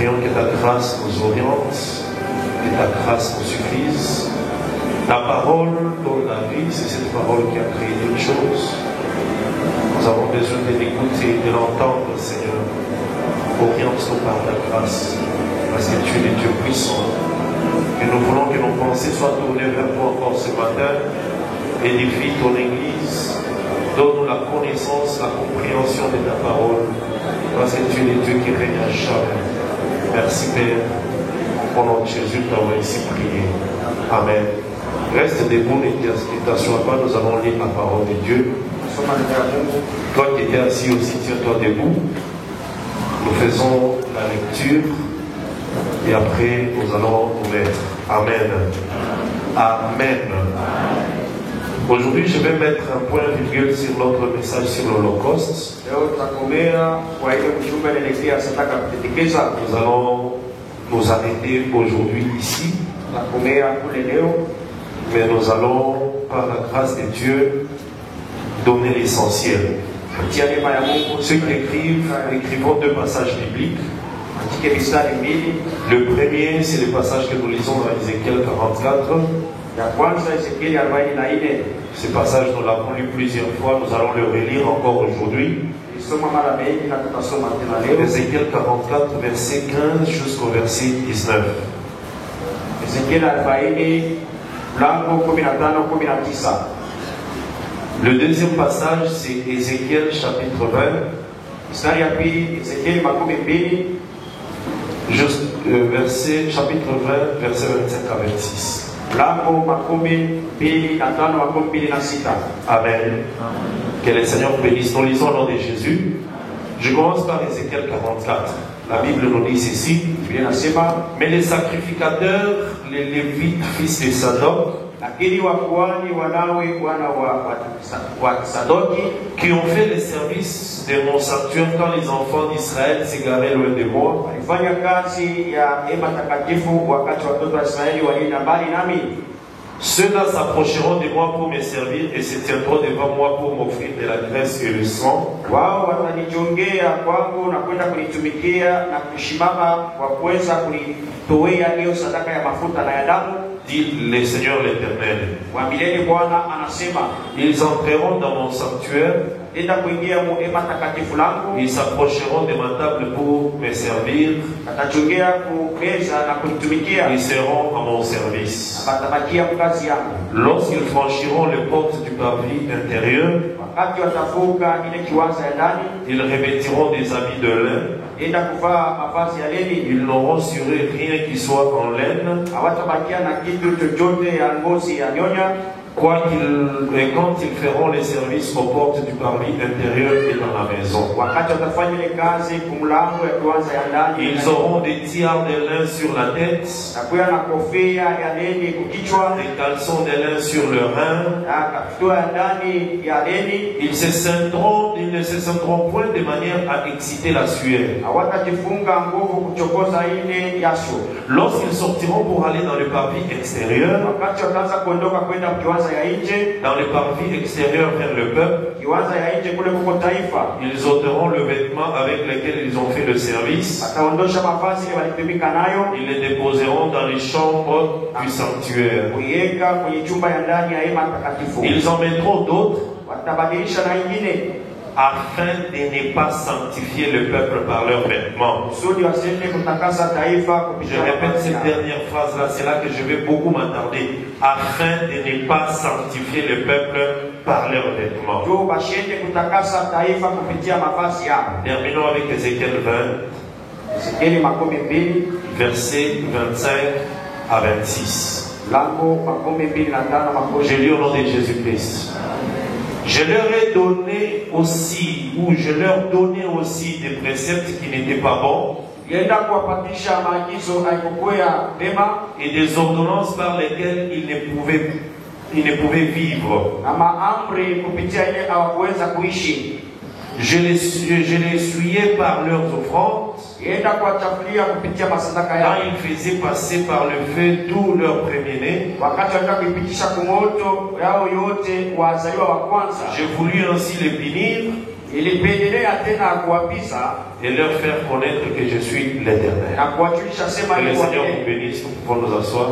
prions que ta grâce nous oriente, que ta grâce nous suffise. Ta parole donne la vie, c'est cette parole qui a créé toutes choses. Nous avons besoin de l'écouter, de l'entendre, Seigneur. Oriente-nous par ta grâce, parce que tu es le Dieu puissant. Et nous voulons que nos pensées soient tournées vers toi encore ce matin. Édifie ton Église. Donne-nous la connaissance, la compréhension de ta parole, parce que tu es le Dieu qui règne à jamais. Merci Père. Au nom de Jésus, nous avons ici prié. Amen. Reste debout, ne t'assois pas, nous allons lire la parole de Dieu. Toi qui étais assis aussi, tiens-toi debout. Nous faisons la lecture et après nous allons nous mettre. Amen. Amen. Aujourd'hui, je vais mettre un point virgule sur notre message sur l'Holocauste. Nous allons nous arrêter aujourd'hui ici. Mais nous allons, par la grâce de Dieu, donner l'essentiel. Ceux qui écrivons deux passages bibliques. Le premier, c'est le passage que nous lisons dans Ézéchiel 44. Ce passage, nous l'avons lu plusieurs fois, nous allons le relire encore aujourd'hui. Ézéchiel 44, verset 15 jusqu'au verset 19. Le deuxième passage, c'est Ézéchiel chapitre 20. Chapitre 20, verset 25 à 26. Amen. Que le Seigneur bénisse. Nous lisons au nom de Jésus. Je commence par Ézéchiel 44. La Bible nous dit ceci. Mais les sacrificateurs, les Lévites, fils de Sadoc, qui ont fait le service de mon sanctuaire quand les enfants d'Israël s'égaraient loin de moi, ceux-là s'approcheront de moi pour me servir et se tiendront devant moi pour m'offrir de la graisse et le sang. Dit le Seigneur l'Éternel. Ils entreront dans mon sanctuaire. Ils s'approcheront de ma table pour me servir. Ils seront à mon service. Lorsqu'ils franchiront les portes du parvis intérieur, ils revêtiront des habits de lin. Ils n'auront sur eux rien qui soit en laine. Quand ils feront les services aux portes du parvis intérieur et dans la maison, ils auront des tiares de lin sur la tête, des caleçons de lin sur le rein. Ils ne se sentiront point de manière à exciter la sueur. Lorsqu'ils sortiront pour aller dans le parvis extérieur, dans le parvis extérieur vers le peuple, ils ôteront le vêtement avec lequel ils ont fait le service. Ils les déposeront dans les chambres du sanctuaire. Ils en mettront d'autres afin de ne pas sanctifier le peuple par leurs vêtements. Je répète cette dernière phrase-là, c'est là que je vais beaucoup m'attarder. Afin de ne pas sanctifier le peuple par leurs vêtements. Terminons avec Ézéchiel 20, versets 25 à 26. Je lis au nom de Jésus-Christ. Je leur ai donné aussi, ou je leur donnais aussi des préceptes qui n'étaient pas bons, et des ordonnances par lesquelles ils ne pouvaient vivre. Je les essuyais par leurs offrandes, quand ils faisaient passer par le feu tous leurs premiers-nés. Je voulus ainsi les punir et leur faire connaître que je suis l'Éternel. Que le Seigneur vous bénisse. Nous pouvons nous asseoir.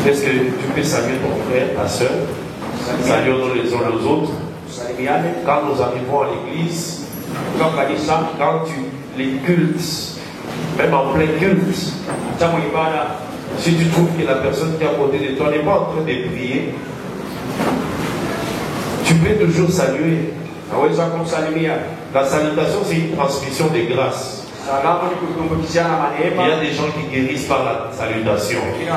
Est-ce que tu peux saluer ton frère, ta soeur? Saluons-nous les uns les autres. Quand nous arrivons à l'église, quand les cultes, même en plein culte, si tu trouves que la personne qui est à côté de toi n'est pas en train de prier, tu peux toujours saluer. La salutation, c'est une transmission de grâce. Il y a des gens qui guérissent par la salutation. Il y a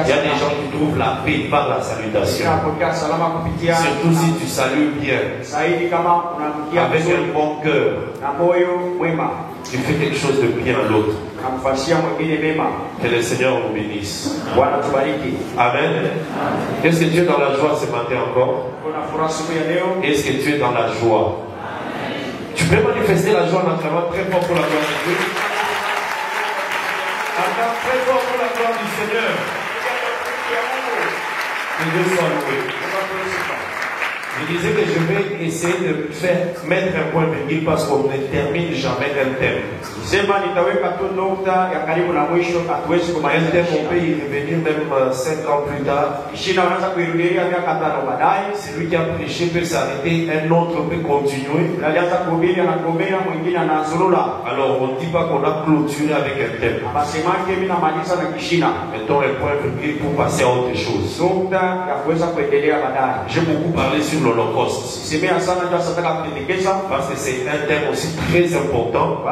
des gens qui trouvent la paix par la salutation. Surtout si tu salues bien, avec un bon cœur, tu fais quelque chose de bien à l'autre. Que le Seigneur vous bénisse. Amen. Est-ce que tu es dans la joie ce matin encore? Est-ce que tu es dans la joie? Tu peux manifester la joie en acclamant très fort pour la gloire de Dieu. Acclame très fort pour la gloire du Seigneur. Que Dieu soit loué. Je disais que je vais essayer de mettre un point virgule parce qu'on ne termine jamais un thème. Un thème, on peut y revenir même 5 ans plus tard. Celui qui a prêché peut s'arrêter, un autre peut continuer. Alors on ne dit pas qu'on a clôturé avec un thème. Mettons un point virgule pour passer à autre chose. J'ai beaucoup parlé sur l'Holocauste. Parce que c'est un thème aussi très important.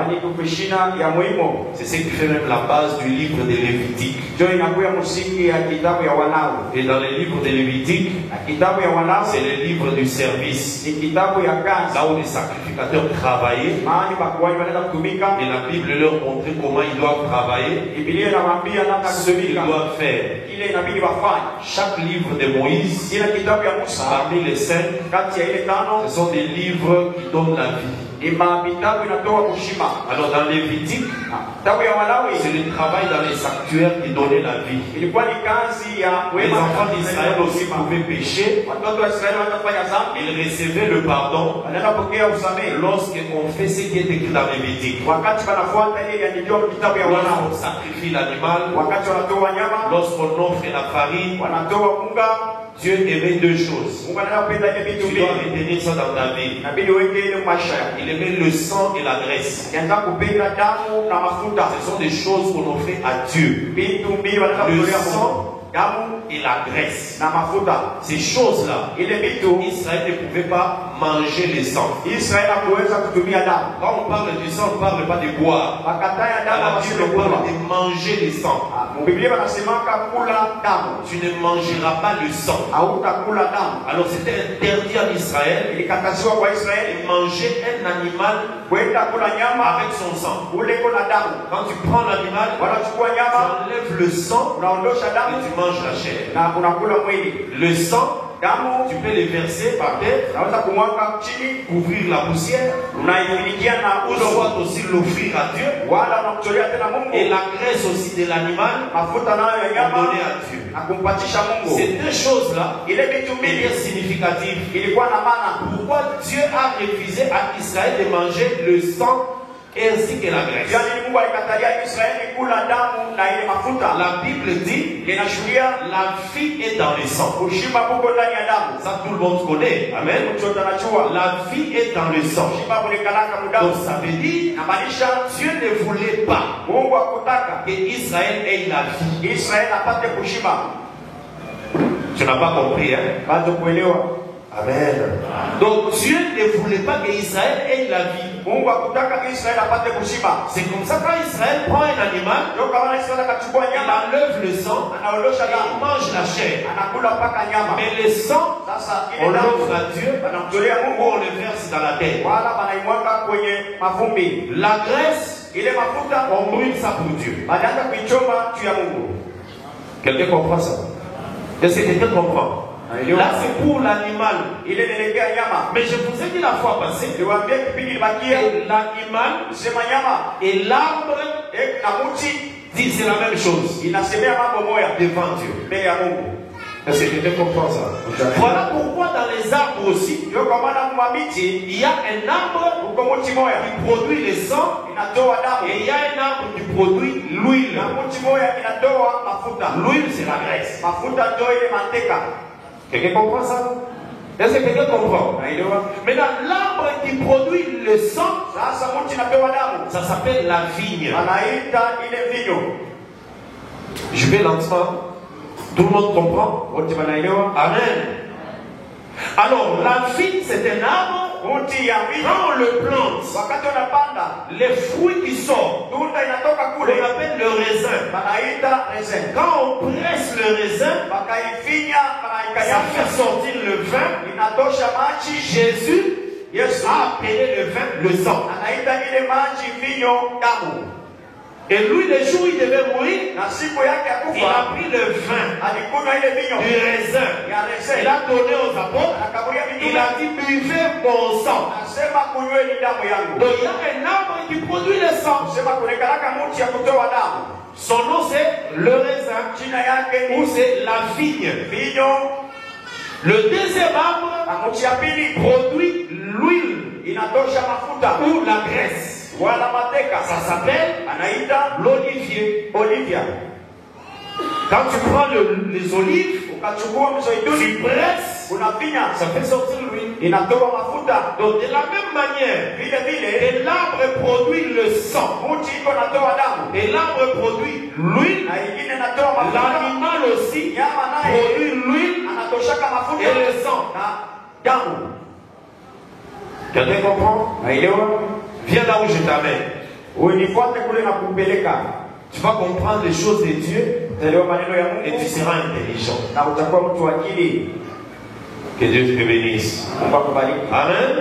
C'est ce qui fait même la base du livre de Lévitique. Et dans le livre de Lévitique, c'est le livre du service. Là où les sacrificateurs travaillaient. Et la Bible leur montrait comment ils doivent travailler. Ce qu'ils doivent faire. Chaque livre de Moïse, parmi les 5, ce sont des livres qui donnent la vie. Alors dans Lévitique, c'est le travail dans les sanctuaires qui donnait la vie. Les enfants d'Israël aussi pouvaient pécher. Ils recevaient le pardon lorsqu'on fait ce qui est écrit dans Lévitique. Lorsqu'on sacrifie l'animal, lorsqu'on offre la farine, Dieu aimait 2 choses. Tu dois retenir ça dans ta vie. Il aimait le sang et la graisse. Ce sont des choses qu'on offrait à Dieu. Le sang et la graisse. Ces choses-là, Israël ne pouvait pas manger le sang. Quand on parle du sang, on ne parle pas de boire. La Bible parle de manger le sang. Tu ne mangeras pas le sang. Alors c'était interdit en Israël de manger un animal avec son sang. Quand tu prends l'animal, tu enlèves le sang et tu manges la chair. Le sang, tu peux le verser par terre, couvrir la poussière, ou soit aussi l'offrir à Dieu, et la graisse aussi de l'animal, donner à Dieu. Ces 2 choses-là, étaient significatives. Pourquoi Dieu a refusé à Israël de manger le sang ainsi que la graisse? La Bible dit la vie est dans le sang. Ça tout le monde connaît. Amen. La vie est dans le sang. Donc ça veut dire Dieu ne voulait pas que Israël ait la vie. Tu n'as pas compris, hein? Amen. Donc Dieu ne voulait pas qu'Israël ait la vie. C'est comme ça quand Israël prend un animal, il enlève le sang, il mange la chair. Mais le sang, on l'offre à Dieu ou on le verse dans la terre. La graisse, on brûle ça pour Dieu. Quelqu'un comprend ça? Est-ce que quelqu'un comprend? Là c'est pour l'animal. Mais je vous ai dit la fois passée que l'animal et l'arbre disent la même chose devant Dieu. Est-ce que quelqu'un comprend ça? Voilà pourquoi dans les arbres aussi, il y a un arbre qui produit le sang et il y a un arbre qui produit l'huile. L'huile, c'est la graisse. Quelqu'un comprend ça? Est-ce que quelqu'un comprend? Maintenant, l'arbre qui produit le sang, ça s'appelle la vigne. Je vais lentement. Tout le monde comprend? Amen. Alors, la vigne, c'est un arbre. Quand on le plante, les fruits qui sortent, on appelle le raisin. Quand on presse le raisin, ça fait sortir le vin. Jésus a appelé le vin le sang. Et lui, le jour où il devait mourir, il a pris le vin du raisin. Il a donné aux apôtres. Il a dit, buvez mon sang. Donc il y a un arbre qui produit le sang. Son nom c'est le raisin ou c'est la vigne. Le deuxième arbre produit l'huile ou la graisse. Ça s'appelle l'olivier. Quand tu prends les olives, tu presses, ça fait sortir l'huile. Donc de la même manière que l'arbre produit le sang et l'arbre produit l'huile, l'animal aussi produit l'huile et le sang. Quelqu'un comprend? Viens là où je t'amène. Tu vas comprendre les choses de Dieu et tu seras intelligent. Que Dieu te bénisse. Amen.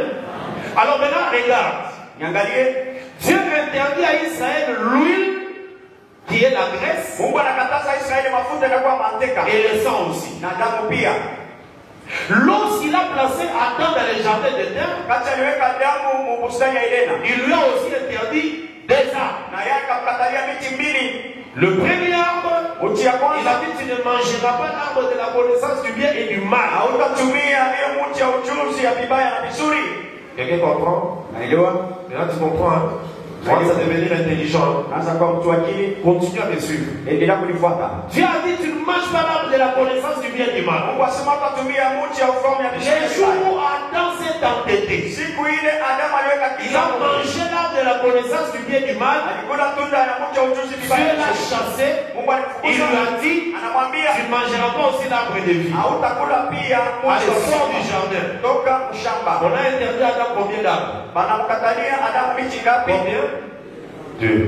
Alors maintenant, regarde. Dieu interdit à Israël l'huile qui est la graisse et le sang aussi. Lorsqu'il a placé Adam dans le jardin d'Éden, il lui a aussi interdit des arbres. Le premier arbre, il a dit tu ne mangeras pas l'arbre de la connaissance du bien et du mal. Quelqu'un comprend? Maintenant tu comprends, hein? Commence à devenir intelligent. Continue à me suivre. Dieu a dit tu ne manges pas l'arbre de la connaissance du bien et du mal. Les jours où Adam s'est entêté, il a mangé l'arbre de la connaissance du bien et du mal. Dieu l'a chassé. Il lui a dit tu ne mangeras pas aussi l'arbre de vie. Allez, sors du jardin. On a interdit à Adam combien d'arbres? Combien? Deux.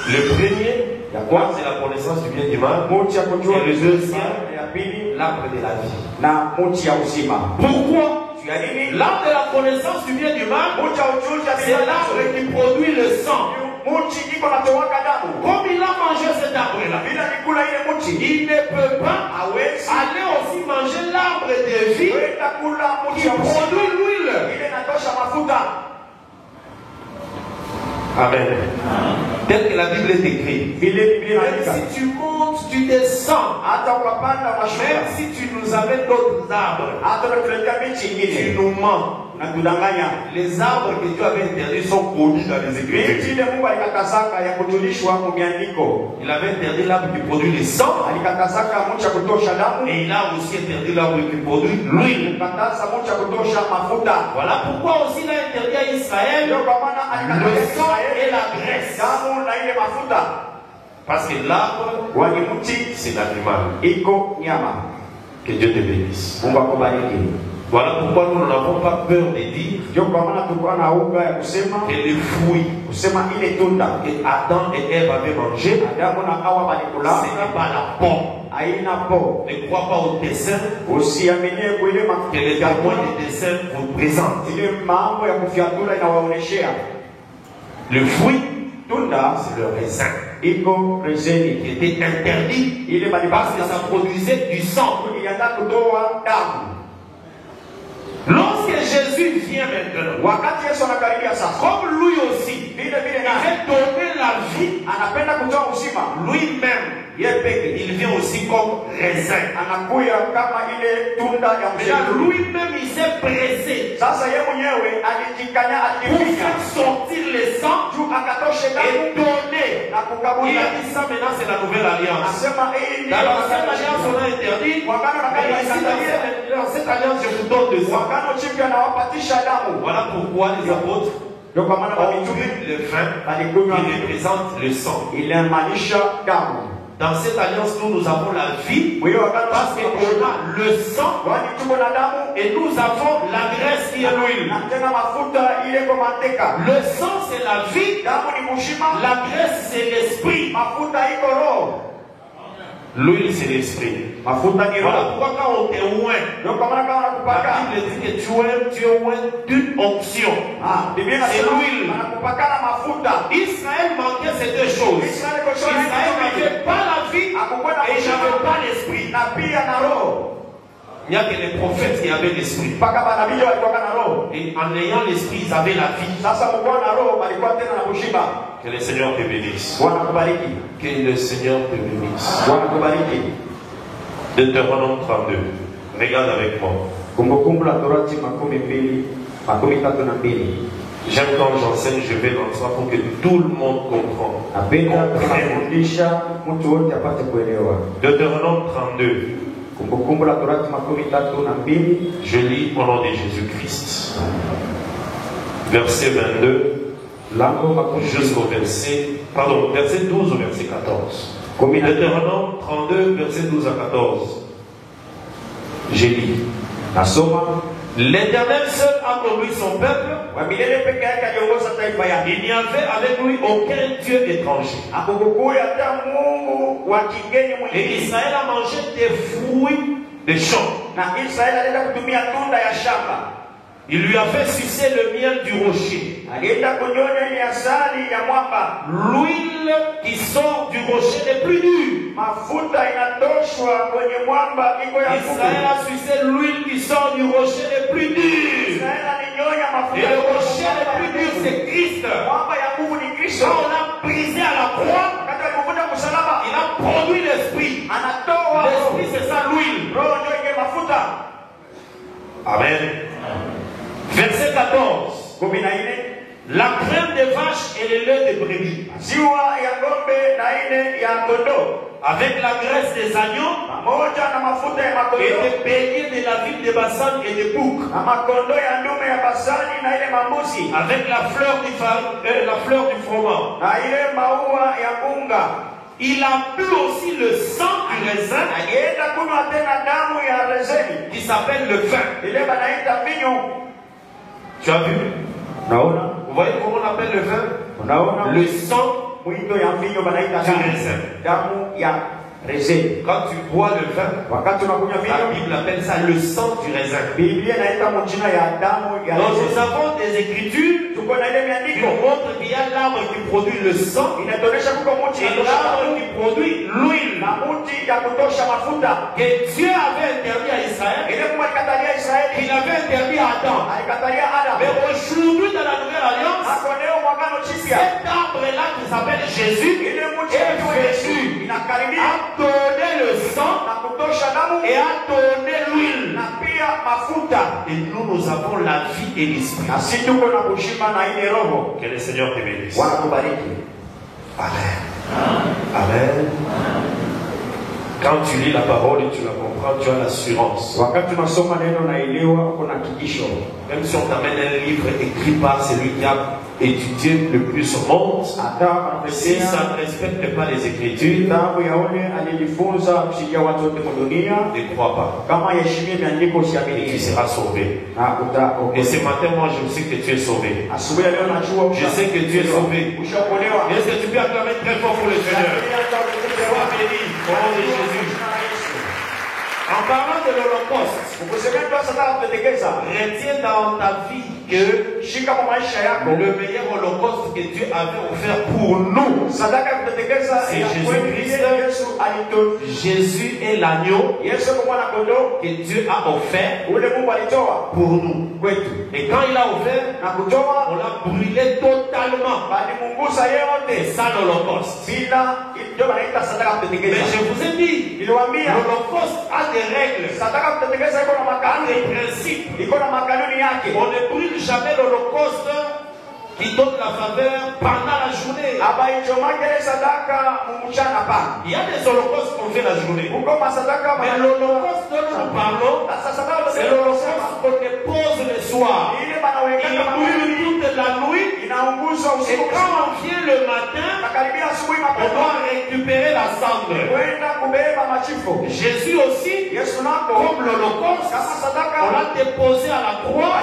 Le premier, c'est la connaissance du bien et du mal. Et le deuxième, l'arbre de la vie. Pourquoi? L'arbre de la connaissance du bien et du mal, c'est l'arbre qui produit le sang. Comme il a mangé cet arbre-là, il ne peut pas aller aussi manger l'arbre de vie qui produit l'huile. Amen. Tel que la Bible est écrite. Même si tu montes, tu descends. Même si tu nous amènes d'autres arbres, tu nous mens. Les arbres que Dieu avait interdits sont connus dans les Écritures. Il avait interdit l'arbre qui produit le sang. Et il a aussi interdit l'arbre qui produit l'huile. Voilà pourquoi aussi il a interdit à Israël le sang et la graisse. Parce que l'arbre, c'est l'animal. Que Dieu te bénisse. Voilà pourquoi nous n'avons pas peur de dire que les fruits que Adam et Ève avaient mangé, ce n'est pas la pomme. Ne crois pas au dessin que les témoins des dessins vous présentent. Le fruit, c'est le raisin qui était interdit parce que ça produisait du sang. Lorsque Jésus vient maintenant, comme lui aussi, il veut donner la vie lui-même. il vient aussi comme raisin. Mais là, lui-même, il s'est pressé pour faire sortir les sangs et donner. Il a dit ça, maintenant c'est la nouvelle alliance. Dans l'ancienne alliance, on a interdit. Mais ici, dans cette alliance, je vous donne le sang. Voilà pourquoi les apôtres ont bu le vin qui représente le sang. Dans cette alliance, nous avons la vie parce qu'on a le sang et nous avons la graisse qui est l'huile. Le sang, c'est la vie. La graisse, c'est l'esprit. L'huile, c'est l'esprit. Voilà pourquoi quand on est loin, la Bible dit que tu es loin d'une onction. C'est l'huile. Israël manquait ces deux choses. Israël n'avait pas la vie et il n'avait pas l'esprit. Il n'y a que les prophètes qui avaient l'esprit. Et en ayant l'esprit, ils avaient la vie. Que le Seigneur te bénisse. Que le Seigneur te bénisse. Deutéronome 32. Regarde avec moi. J'aime quand j'enseigne, je vais dans ça pour que tout le monde comprenne. Deutéronome 32. Je lis au nom de Jésus-Christ. Verset 22 jusqu'au verset 12 au verset 14. Deutéronome 32, verset 12 à 14. J'ai lu. L'Éternel seul a conduit son peuple. Il n'y avait avec lui aucun Dieu étranger. Et Israël a mangé des fruits des champs. Il lui a fait sucer le miel du rocher. L'huile qui sort du rocher n'est plus dure. Israël a sucé l'huile qui sort du rocher n'est plus dure. Et le rocher n'est plus dur, c'est Christ. Quand on l'a brisé à la croix, il a produit l'esprit. L'esprit, c'est ça l'huile. Amen. Verset 14. La crème des vaches et le lait des brebis. Avec la graisse des agneaux et des béliers de la ville de Bassan et des boucs. Avec la fleur du froment. Il a bu aussi le sang du raisin qui s'appelle le vin. Tu as vu? Vous voyez comment on appelle le vin? Le sang du raisin. Quand tu bois le vin, la Bible appelle ça le sang du raisin. Donc nous avons des écritures qui montrent qu'il y a l'arbre qui produit le sang et l'arbre qui produit l'huile. Que Dieu avait interdit à Israël, qu'il avait interdit à Adam. Mais aujourd'hui dans la nouvelle alliance, cet arbre-là qui s'appelle Jésus est venu à donner le sang et à donner l'huile. Et nous avons la vie et l'esprit. Que le Seigneur te bénisse. Amen. Amen. Quand tu lis la parole et tu la comprends, tu as l'assurance. Même si on t'amène un livre écrit par celui qui a étudié le plus au monde, si ça ne respecte pas les Écritures, ne crois pas. Et tu seras sauvé. Et ce matin, moi, je sais que tu es sauvé. Je sais que tu es sauvé. Est-ce que tu peux acclamer très fort pour le Seigneur? Sois béni au nom de Jésus. En parlant de l'Holocauste, retiens dans ta vie que le meilleur holocauste que Dieu avait offert pour nous, c'est Jésus-Christ. Jésus est l'agneau que Dieu a offert pour nous. Et quand il a offert, on l'a brûlé totalement. C'est ça l'holocauste. Mais je vous ai dit, l'holocauste a des règles, a des principes. On ne brûle jamais l'holocauste qui donne la faveur pendant la journée. Il y a des holocaustes qu'on fait la journée. Mais l'holocauste dont nous parlons, c'est l'holocauste qu'on dépose le soir. Il brûle toute la nuit. Et quand on vient le matin, on doit récupérer la cendre. Jésus aussi, comme l'holocauste, on l'a déposé à la croix.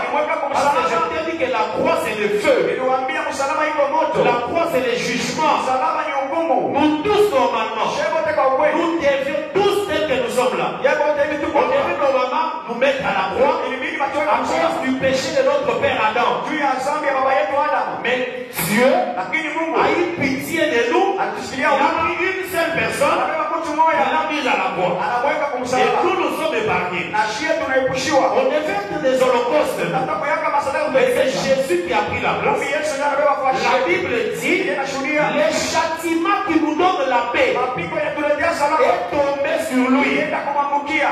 Parce que je t'ai dit que la croix c'est le feu. La croix c'est le jugement. Nous tous normalement, nous devions tous tel que nous sommes là. On devait normalement nous mettre à la croix à cause du péché de notre père Adam. Mais Dieu a eu pitié de nous. Il a pris une seule personne, il l'a mise à la croix. Et tous nous sommes épargnés. On devait être des holocaustes, mais c'est Jésus qui a pris la place. La Bible dit, les châtiments qui nous donnent la paix est tombé sur lui.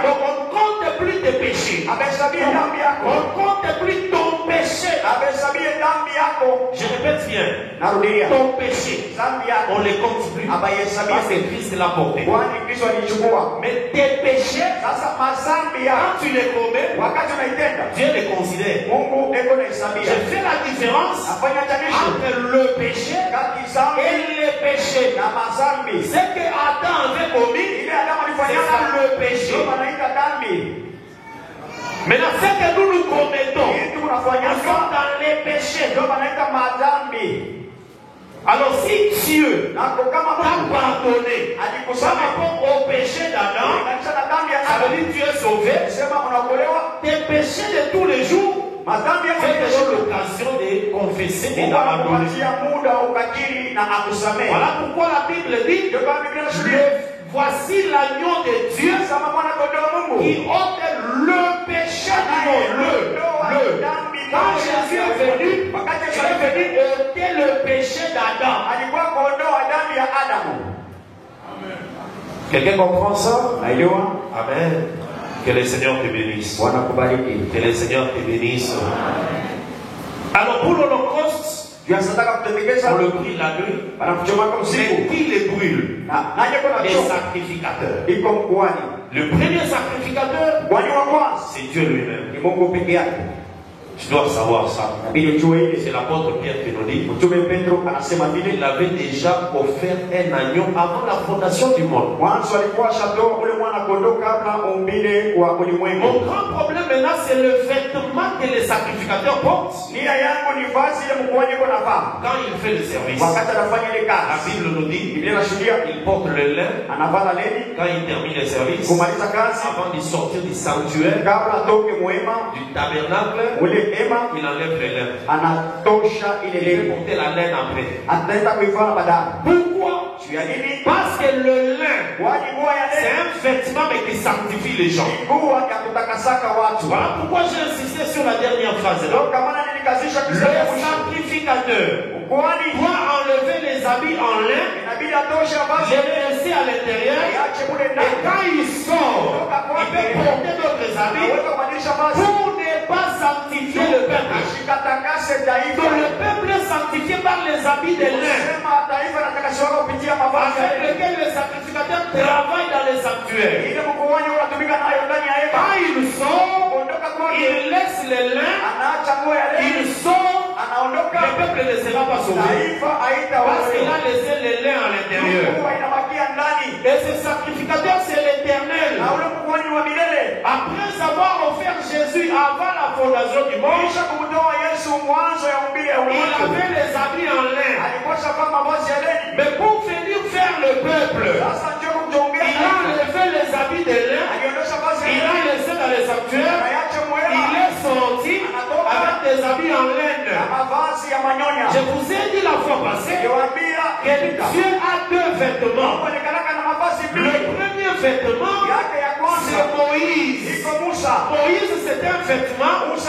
Donc on ne compte plus tes péchés. On ne compte plus ton péché. Je répète bien, ton péché, on ne les compte plus. Parce que Christ l'a porté. Mais tes péchés, quand tu les commets, Dieu les considère. Je fais la différence entre le péché et les péchés. C'est que Adam avait commis, c'est ça le péché. Maintenant, ce que nous commettons, nous sommes dans les péchés. Alors si Dieu t'a pardonné par rapport au péché d'Adam, ça veut dire que tu es sauvé. Tes péchés de tous les jours, c'est toujours l'occasion de confesser et d'abandonner. Voilà pourquoi la Bible dit, voici l'agneau de Dieu qui ôte le péché du monde. Quand Jésus est venu, il est venu ôter le péché d'Adam. Quelqu'un comprend ça? Amen. Que le Seigneur te bénisse. Que le Seigneur te bénisse. Alors pour l'Holocauste, on le brûle la nuit. Mais qui les brûle? Les sacrificateurs. Le premier sacrificateur, c'est Dieu lui-même. Tu dois savoir ça. C'est l'apôtre Pierre qui nous dit. Il avait déjà offert un agneau avant la fondation du monde. Mon grand problème maintenant, c'est le vêtement que les sacrificateurs portent. Quand il fait le service, la Bible nous dit il porte le lin. Quand il termine le service, avant de sortir du sanctuaire, du tabernacle, il enlève le lin. Il veut porter la laine après. Pourquoi? Parce que le lin, c'est un vêtement mais qui sanctifie les gens. Voilà pourquoi j'ai insisté sur la dernière phrase. Le sacrificateur doit enlever les habits en lin, les laisser à l'intérieur, et quand il sort, il peut porter d'autres habits pour ne pas sanctifier le peuple. Donc le peuple est sanctifié par les habits de lin avec lesquels les sacrificateurs travaillent dans les sanctuaires. Quand il sort, il laisse les lins, il sort, le peuple ne sera pas sauvé parce qu'il a laissé les lins à l'intérieur. Et ce sacrificateur, c'est l'Éternel. Après avoir offert Jésus avant la fondation du monde, il avait les habits en lin. Mais pour venir faire le peuple, il a enlevé les habits de lin, il a laissé dans les sanctuaires, il est sorti avec avoir des habits en laine. Je vous ai dit la fois passée que Dieu a deux vêtements. Le premier vêtement, c'est Moïse. Moïse, c'est un vêtement que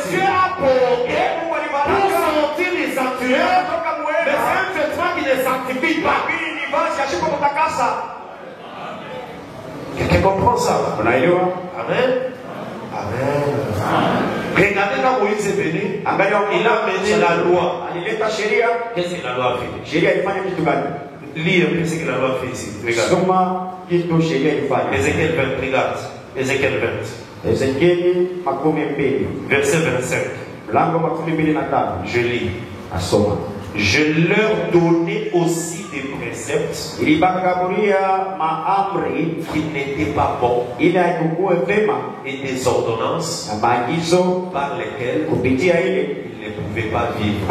Dieu a porté pour sortir les sanctuaires, mais c'est un vêtement qui ne sanctifie pas. Quelqu'un comprend ça? Amen. Amen. Regardez quand Moïse est venu, il a mené la loi. Qu'est-ce que la loi fait? Lis un peu ce que la loi fait ici. Regarde. Ézéchiel 20, regarde. Ézéchiel 20. Verset 25. Je lis. Je leur donnais aussi des préceptes qui n'étaient pas bons et des ordonnances par lesquelles ils ne pouvaient pas vivre.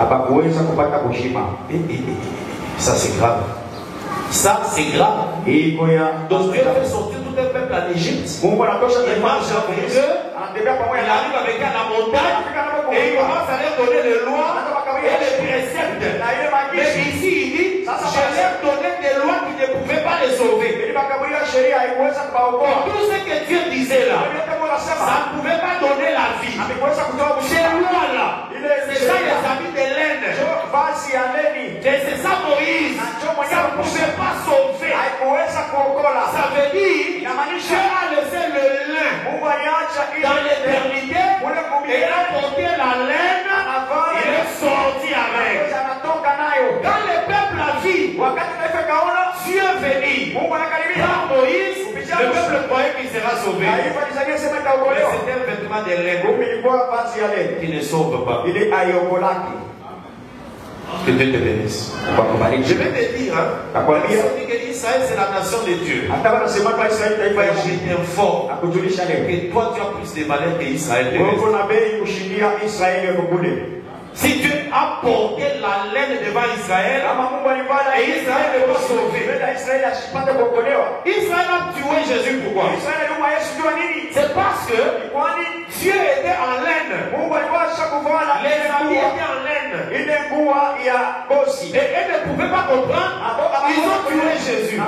Ça c'est grave. Ça c'est grave. Donc Dieu fait sortir tout un peuple en Égypte. Il marche avec eux. Il arrive avec eux à la montagne et il commence à leur donner les lois et les préceptes. Mais ici il dit, je leur donnais des lois qui ne pouvaient pas les sauver. Tout ce que Dieu disait là, ça ne pouvait pas donner la vie. Ces lois-là, c'est ça les habits de laine. Et c'est ça Moïse. Ça ne pouvait pas sauver. Ça veut dire, Dieu a laissé le lin dans l'éternité et il a porté la laine, il est sorti avec. Quand le peuple a vu Dieu venir par Moïse, le peuple croyait qu'il sera sauvé. Mais c'est un vêtement de laine qui ne sauve pas. Que Dieu te bénisse. Je vais te dire, Israël c'est la nation de Dieu. Je t'informe que toi tu as plus de valeur qu'Israël. Si Dieu a porté la laine devant Israël, et Israël ne va sauver. Israël a tué Jésus, pourquoi? C'est parce que Dieu était en laine. Les habits étaient en laine. Et ils ne pouvaient pas comprendre. Ils ont tué Jésus.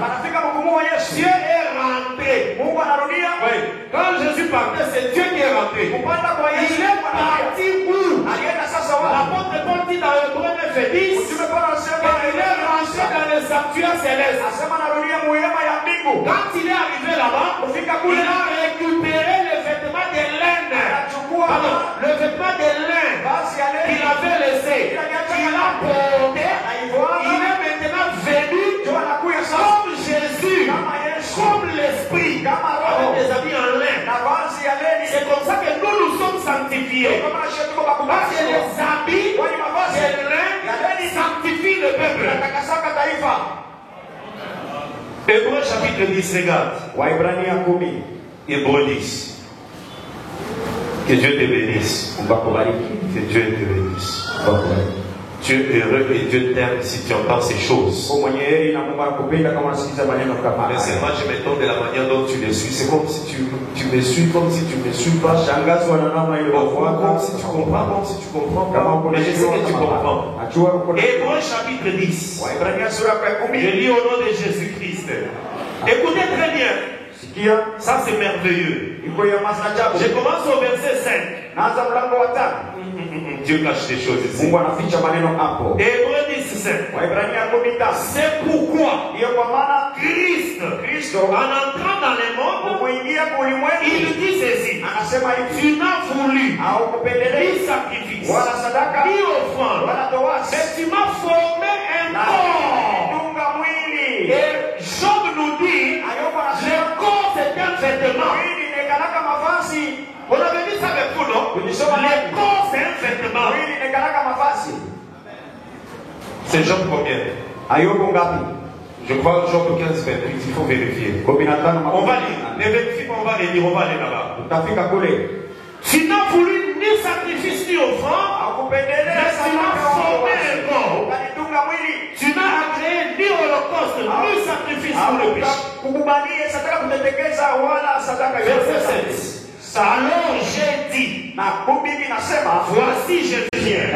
Dieu est rentré. Oui. Quand Jésus partait, c'est Dieu qui est rentré. Il est parti où? L'apôtre Paul dit dans Hébreux 9 et 10 qu'il est rentré dans le sanctuaire céleste. Quand il est arrivé là-bas, il a récupéré le vêtement de laine. Pardon, le vêtement de laine qu'il avait laissé. Il a porté. Il est maintenant venu comme Jésus, comme l'Esprit, avec des habits en laine. C'est comme ça que nous sommes sanctifiés. Parce que les habits de laine sanctifient le peuple. Hébreux chapitre 10, regarde. Hébreux 10. Que Dieu te bénisse. Que Dieu te bénisse. Tu es heureux et Dieu t'aime si tu entends ces choses. Mais seulement je m'étonne de la manière dont tu les suis. C'est comme si tu me suis, comme si tu ne me suis pas. Comme si tu comprends, comme si tu comprends. Mais je sais que tu comprends. Hébreux chapitre 10. Je lis au nom de Jésus-Christ. Écoutez très bien. Ça c'est merveilleux. Je commence au verset 5. Dieu cache des choses ici. Hébreux 10, 5. C'est pourquoi Christ, en entrant dans le monde, il dit ceci. Tu n'as voulu ni sacrifice, ni offrande, mais tu m'as formé un corps. Et Job nous dit, le corps c'est un vêtement. On avait dit ça avec vous, non? Le corps c'est un vêtement. C'est Job combien? Je crois Job 15, 28, il faut vérifier. On va lire. Ne vérifie pas, on va les lire, on va aller là-bas. Tu n'as voulu ni sacrifice ni offrande, mais tu m'as formé un corps. Tu n'as agréé ni holocauste, ni sacrifice pour le péché. Verset 7. Alors j'ai dit, voici je viens.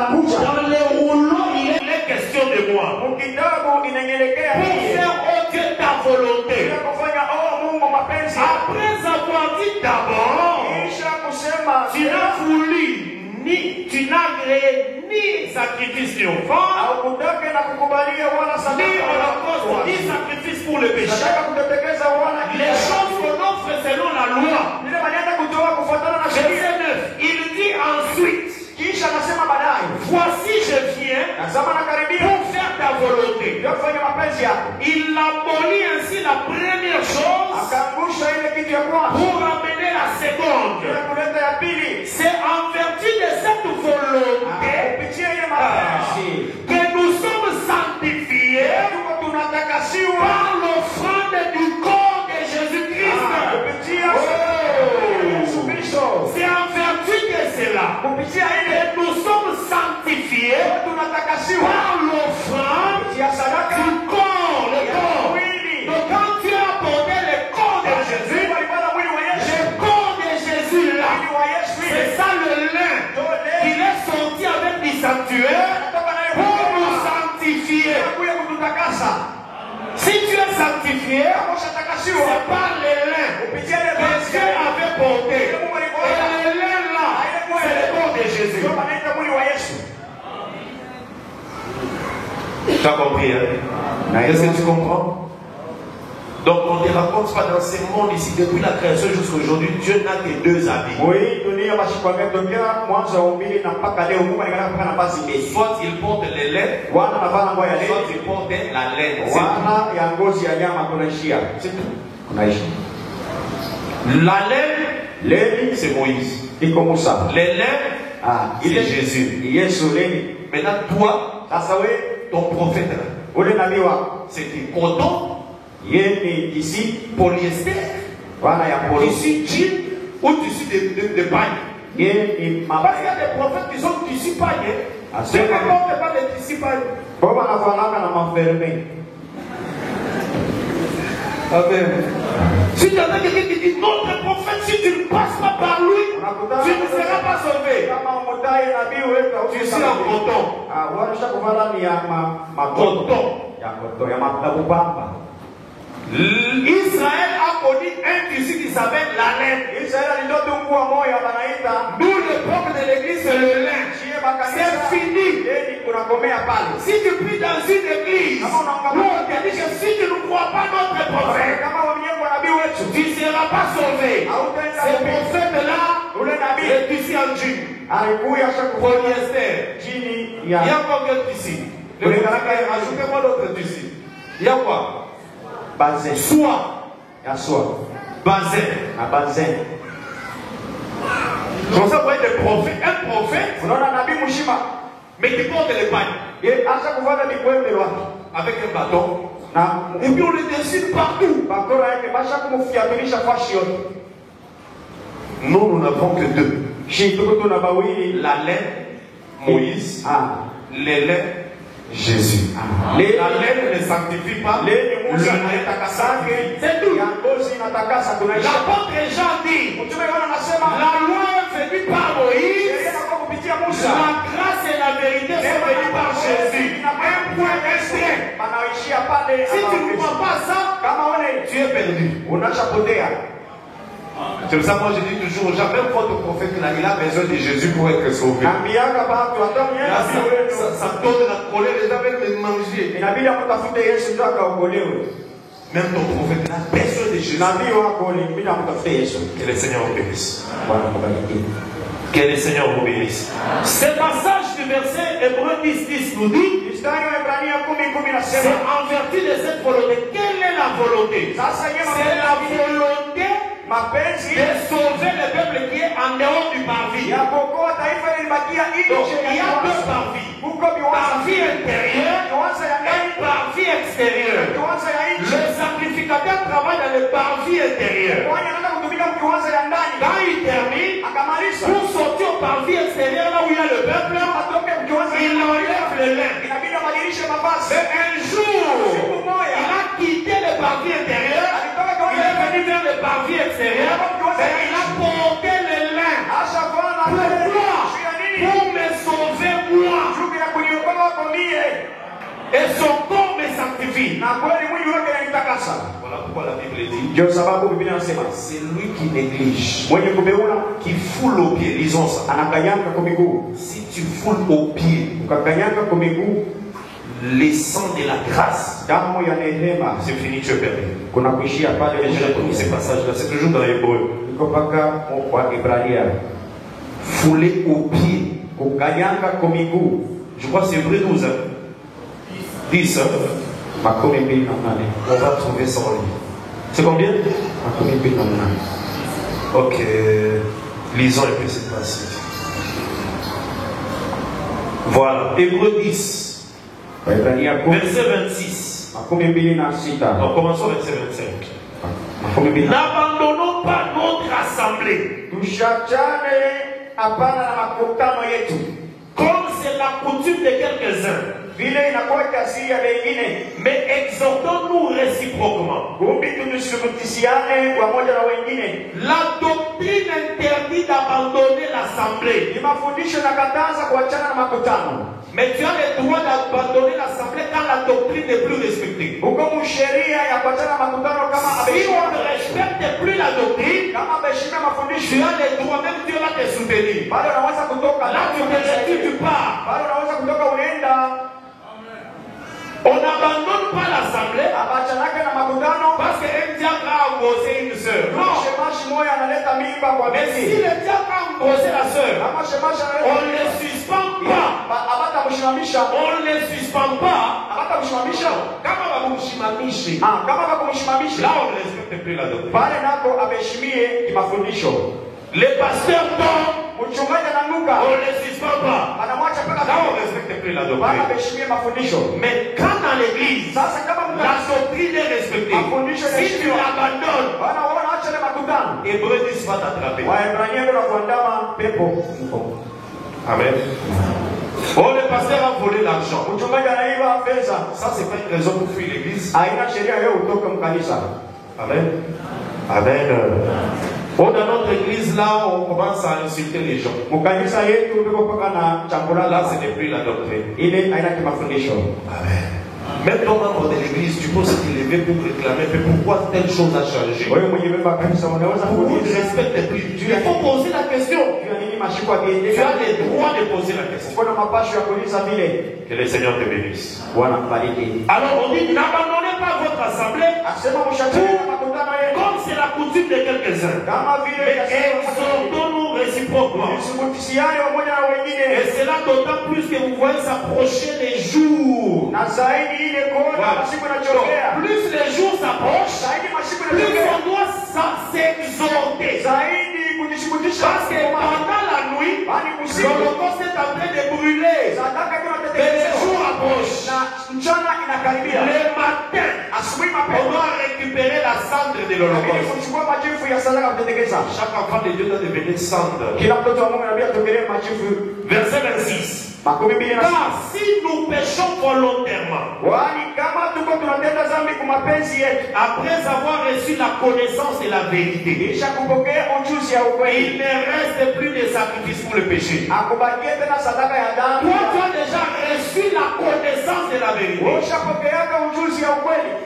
Dans les rouleaux, il est question de moi. Pour faire, oh Dieu, ta volonté. Après avoir dit d'abord, tu n'as voulu tu n'as créé ni sacrifice triomphant, ni holocauste, ni sacrifice pour le péché. Les choses qu'on offre selon la loi. Verset 9, il dit ensuite, voici je viens pour faire ta volonté. Il abolit ainsi la première chose pour amener la seconde. C'est en vertu de cette volonté que nous sommes sanctifiés par l'offrande du corps de Jésus-Christ. C'est en vertu de cela que nous sommes sanctifiés par l'offrande du corps, le corps. Donc quand tu as apporté le corps de Jésus, le corps de Jésus là, c'est ça le lin qu'il est sorti avec du sanctuaire pour nous sanctifier. Si tu es sanctifié, c'est par les lins que Dieu avait porté. Et les lins là, c'est le corps de Jésus. Tu as compris, hein? Est-ce que tu comprends? Donc on ne te raconte pas dans ce monde ici, depuis la création jusqu'à aujourd'hui, Dieu n'a que deux habits. Soit il porte les laines, soit il porte la laine. C'est tout. La laine, c'est Moïse. Les laines, c'est Jésus. Maintenant toi, ton prophète, c'était coton, polyester, tissu jean ou tissu de paille. Parce qu'il y a des prophètes qui sont tissu paille. Dieu ne porte pas de tissu paille. Amen. Si tu as quelqu'un qui dit notre prophète, si tu ne passes pas par lui, tu ne seras pas sauvé. Tu suis en coton. Israël a connu un tissu qui s'appelle la laine. Nous, le peuple de l'église, c'est le lin. C'est fini. Si tu pries dans une église, nous on te dit que si tu ne crois pas notre prophète, tu ne seras pas sauvé. Ce prophète-là, le tissu en jean, polyester. Il y a encore quel tissu? Ajoutez-moi d'autres tissus. Il y a quoi? Bazin. Soie. Bazin. Comme ça, vous voyez des prophètes. Un prophète, mais qui porte les pailles. Avec un bâton. Et puis on les dessine partout. Nous n'avons que deux. La laine, Moïse. Les laines, Jésus. La laine ne sanctifie pas. Le lait c'est tout. L'apôtre Jean dit, la loi est venue par Moïse, la grâce et la vérité sont venues par Jésus. Un point extrait. Si tu ne crois pas ça, tu es perdu. C'est pour ça que moi je dis toujours, jamais votre prophète il a besoin de Jésus pour être sauvé. Ça donne la colère, les gens veulent manger. Même ton prophète il a besoin de Jésus. Que le Seigneur obéisse. Que le Seigneur obéisse. Ce passage du verset Hébreu 10 nous dit, c'est en vertu de cette volonté. Quelle est la volonté? C'est la volonté de sauver le peuple qui est en dehors du parvis. Donc, il y a deux parvis. Parvis intérieur et parvis extérieur. Le sacrificateur travaille dans le parvis intérieur. Quand il termine, pour sortir au parvis extérieur, là où il y a le peuple, il enlève le lin. Mais un jour, il a quitté le parvis intérieur, il est venu vers le parvis extérieur, et il a porté le lin. Pour me sauver moi. Et son corps me sanctifie. Voilà pourquoi la Bible dit C'est lui qui néglige, qui foule aux pieds. Lisons ça. Si tu foules aux pieds les sangs de la grâce, c'est fini, tu es perdu. J'ai connu ces passages-là, c'est toujours dans l'hébreu. Fouler aux pieds. Je crois que c'est vrai 12. 10. On va trouver ça en ligne. C'est combien? Ok. Lisons un peu cette passage. Voilà. Hébreu 10. Verset 26. Donc commençons verset 25. N'abandonnons pas notre assemblée. Comme c'est la coutume de quelques-uns. Mais exhortons-nous réciproquement. La doctrine interdit d'abandonner l'assemblée. Mais tu as le droit d'abandonner l'assemblée quand la doctrine n'est plus respectée. Si on ne respecte plus la doctrine, tu as le droit, même Dieu va te soutenir. Là, tu te retires, tu pars. On n'abandonne pas l'assemblée parce qu'un diable a embossé une sœur. Non. Mais si le diable a embossé la sœur, on ne le suspend pas. On ne le suspend pas. Là, on ne respecte plus la doctrine. Les pasteurs tombent. On ne les suspend pas. Là, on ne respecte plus la doctrine. Mais quand dans l'église, la doctrine est respectée, si tu l'abandonnes, Hébreu 10 va t'attraper. Amen. Oh, le pasteur a volé l'argent. Ça, c'est pas une raison pour fuir l'église. Amen. Amen. Oh, dans notre église, là, on commence à insulter les gens. Là, ce n'est plus la doctrine. Amen. Même ton membre de l'église, tu peux te lever pour réclamer pourquoi telle chose a changé. Vous ne respectez plus. Il faut poser la question. Tu as le droit de poser la question. Que le Seigneur te bénisse. Alors on dit, n'abandonnez pas votre assemblée comme c'est la coutume de quelques-uns. Mais exhortons-nous réciproquement. Et cela d'autant plus que vous voyez s'approcher les jours. Plus les jours s'approchent, plus on doit s'exhorter. Parce que pendant la nuit, l'Holocauste est en train de brûler. Mais les jours approchent. Le matin, on doit récupérer la cendre de l'Holocauste. Chaque enfant de Dieu doit devenir cendre. Verset 26. Car si nous péchons volontairement, après avoir reçu la connaissance de la vérité, il ne reste plus de sacrifice pour le péché. Toi, tu as déjà reçu la connaissance de la vérité.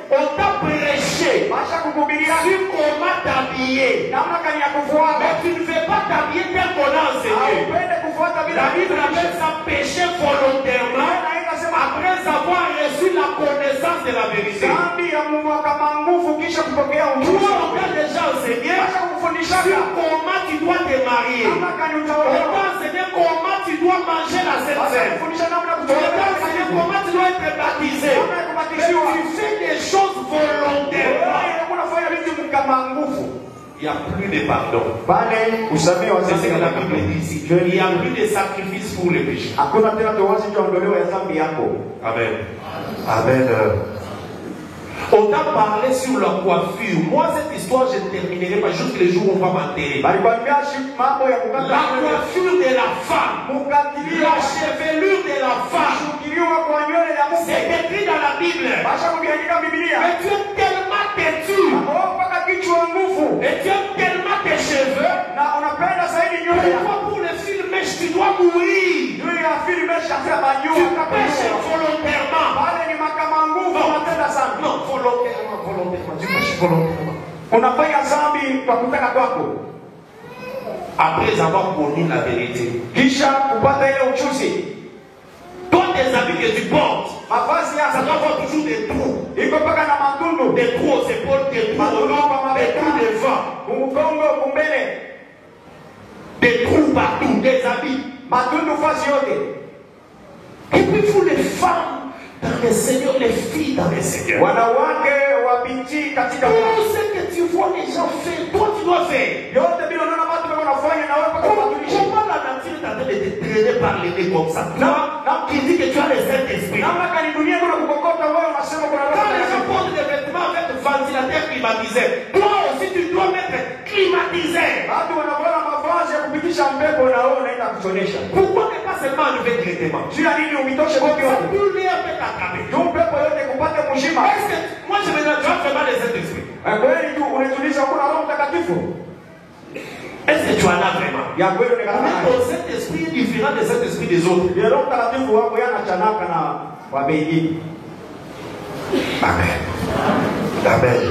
On t'a prêché sur comment t'habiller. Mais tu ne fais pas t'habiller tel qu'on a enseigné. La Bible appelle ça péché volontairement après avoir reçu la connaissance de la vérité. Toi, on t'a déjà enseigné sur comment tu dois te marier. On t'a enseigné comment tu dois manger la Sainte Seine. On t'a enseigné comment tu dois être baptisé. Mais tu fais des choses volontairement. Il n'y a plus de pardon. C'est ce que la Bible dit ici. Il n'y a plus de sacrifice pour les péchés. Amen. Amen. On t'a parlé sur la coiffure. Moi, cette histoire, je ne terminerai pas juste les jours où on va m'enterrer. La coiffure de la femme, la chevelure de la femme, c'est écrit dans la Bible. Mais tu es tellement têtu. Et tu aimes tellement tes cheveux. Pourquoi courir. Lui affirme chasser banyo. Tu pêches volontairement. Pale ni makamanguvu matenda zambi. Non, volontairement. Tu pêches volontairement. Unafanya zambi kwa kutaka kwako. Après avoir connu la vérité. Kisha kupata ile uchuzi. Toi, tes habits que tu portes, mavazi ya ça doit avoir toujours des trous. iko mpaka na matundu. Des trous aux épaules, des trous au dos, des trous devant. Mgongo kumbele. Des trous partout, des habits. Matundu fasi yote. Et puis vous les femmes dans le Seigneur, les filles dans le Seigneur. Wanawake wa binti katika tout ce que tu vois les gens faire, toi tu dois faire. yote bila unaona watu wanafanya na wewe mpaka ubadilishe. Comment la nature est en train de te traîner par les nez comme ça? Toi qui dis que tu as le Saint-Esprit. Namna kani dunia kuna kukokota wewe unasema kuna Quand les gens portent des vêtements avec ventilateur climatisé, toi aussi tu dois mettre climatisé. watu wanavaa mavazi ya kupitisha mpepo na wewe unaenda kuchonesha. Pourquoi ne pas seulement enlever directement? Juu ya nini umitoshe Ça bote yote? peut les avec la caméra. Juu mpepo yote kupate mshima. Est-ce que moi je me dis, tu as vraiment le Saint-Esprit? Kweli tu unatuliza kuna Roho Mtakatifu. Est-ce que tu en as vraiment? Ya kweli ni kama Mais ton Saint-Esprit est différent des Saint-Esprit des autres. ya Roho Mtakatifu wako yanachanaka na wabegi. Amen. Amen.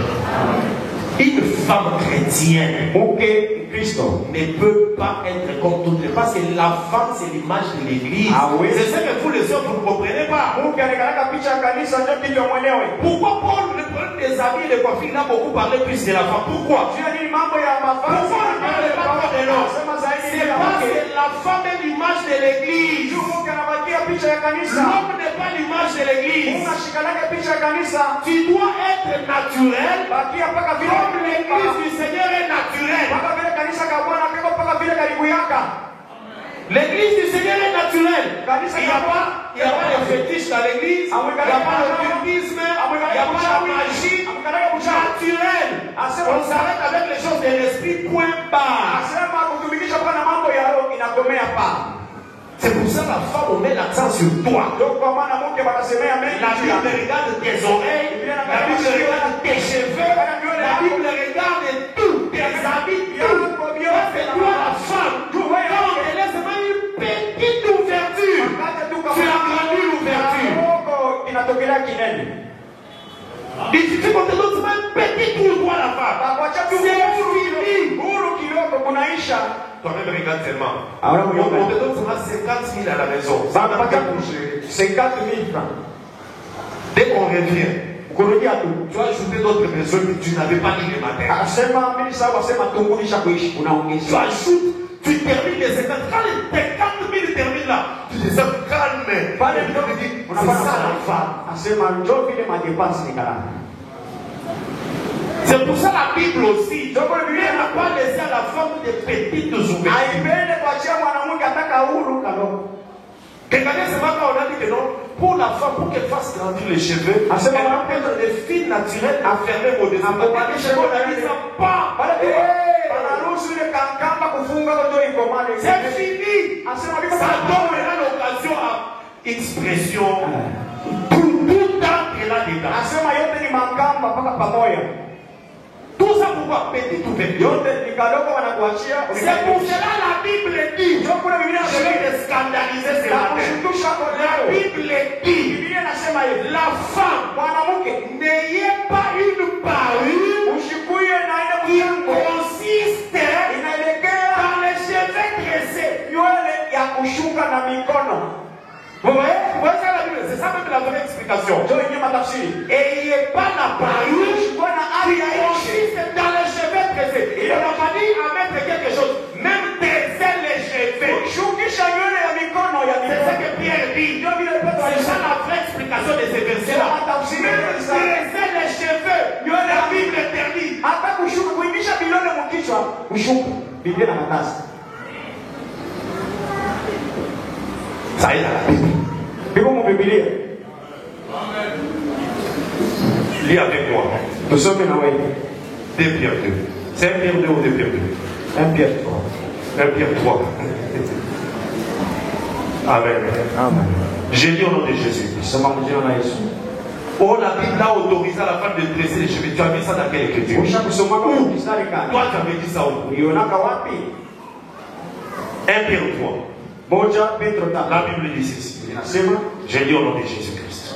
Une femme chrétienne Mke Kristo ne peut pas être comme toutes les femmes. Parce que la femme, c'est l'image de l'église. Ah oui. C'est ce que vous les hommes, vous ne comprenez pas. Mke anakalaka picha ya kanisa ndio kichwa mwenyewe. Pourquoi Paul, le problème des habits et des coiffures, il a beaucoup parlé plus de la femme? Pourquoi? Juu ya nini mambo ya mavazi? Pourquoi ne parle pas de l'homme? Sema zaidi C'est ya parce mke. que la femme est l'image de l'église. Juu mke anabakia picha ya kanisa. L'homme n'est pas l'image de l'église. Unashikanaka picha ya kanisa. Tu dois être naturel. Bakia mpaka vile Comme l'église du Seigneur est naturelle. mpaka vile kanisa ka Bwana kako mpaka vile karibu yaka. L'église du Seigneur est naturelle. Il n'y a pas de fétiche dans l'église. Il n'y a pas d'occultisme. Il n'y a pas de magie. Naturel. On s'arrête avec les choses de l'esprit. Point barre. Asema kutumikisha Bwana mambo ya roho inakomea pa. C'est pour ça que la femme, on met l'accent sur toi. Donc kwa maana mke wanasemea mengi. La Bible regarde tes oreilles. La Bible regarde tes cheveux. La Bible regarde tout. Tes habits. Tout. C'est toi la femme. Quand elle est seulement une petite ouverture. Tu as grandi l'ouverture. Inatokelea kinene. Il suffit qu'on te donne seulement un petit trou, toi la femme. C'est fini. Huru kidogo kunaisha. Toi-même regarde tellement. Alors, On te donne seulement 50 000 à la maison. Ça n'a pas qu'à bouger. 50 000 francs. Dès qu'on revient, Kurudia tu. tu as ajouté d'autres besoins que tu n'avais pas dit le matin. Asema mimi sawa sema tungulisha kuishi Tu unaongeza. ajoutes, tu termines les 50. Quand les 50 000 terminent là, tu te sens calme. Pale Tu ndio te dis, c'est unapata ça la femme. Asema njoo vile madepense ni kala. C'est pour ça la Bible aussi. Donc le Bible n'a pas laissé à la femme des petites ouvertures. Aipende kuachia mwanamke ataka huru kalo. Regardez seulement quand on a dit que non, pour la femme, pour qu'elle fasse grandir les cheveux, Ah, c'est elle bon. va mettre des fils naturels enfermés au-dessus. Ah, bon, Les cheveux, on a dit ça pas. Banaruhusu ile kankamba kufunga kwa ndio ikomane. C'est fini. Asema Ça biko donne maintenant l'occasion à expression tout entre là-dedans. Asema yote ni makamba mpaka pamoja. Tout ça pourquoi? Petite ouverture. Yote ni kadogo wanakuachia. C'est pour cela la Bible dit. Ndio kuna Biblia Je vais te scandaliser ce matin. kushindusha kwa La leo. Bible dit. Biblia inasema hivi. La femme, Mwanamke n'ayez pas une parure ushikuye na ile qui mchango consiste inaelekea dans les cheveux tressés. nywele ya kushuka na mikono. Vous voyez la Bible, c'est ça même la vraie explication. Ndio yenyewe matafsiri. Ayez pas la parure Bwana qui ali aishi. consiste dans les cheveux tressés. Il n'a pas dit à mettre quelque chose. Même tresser les cheveux. Shukisha nywele ya mikono ya C'est ce mikono. que Pierre dit. Ndio vile Petro C'est ça alisema. la vraie explication de ces versets-là. Même tresser les cheveux. La Bible interdit. Hata kushuka kuingisha bilone mkichwa, kushuka. Biblia inakataza. Ça est dans la Bible. Biko mu Biblia. Lis avec moi. Tusome na wewe. 2 Pierre 2. C'est 1 Pierre 2 ou 2 Pierre 2? 1 Pierre 3. 1 Pierre 3. Amen. Amen. J'ai dit au nom de Jésus. Soma mjina na Yesu. Oh, la Bible a autorisé à la femme de tresser les cheveux. Tu as mis ça dans quelle écriture? Usha kusoma kwa mstari Toi, gani? tu avais dit ça où? Ulionaka wapi? 1 Pierre 3. La Bible dit ceci. J'ai dit au nom de Jésus-Christ.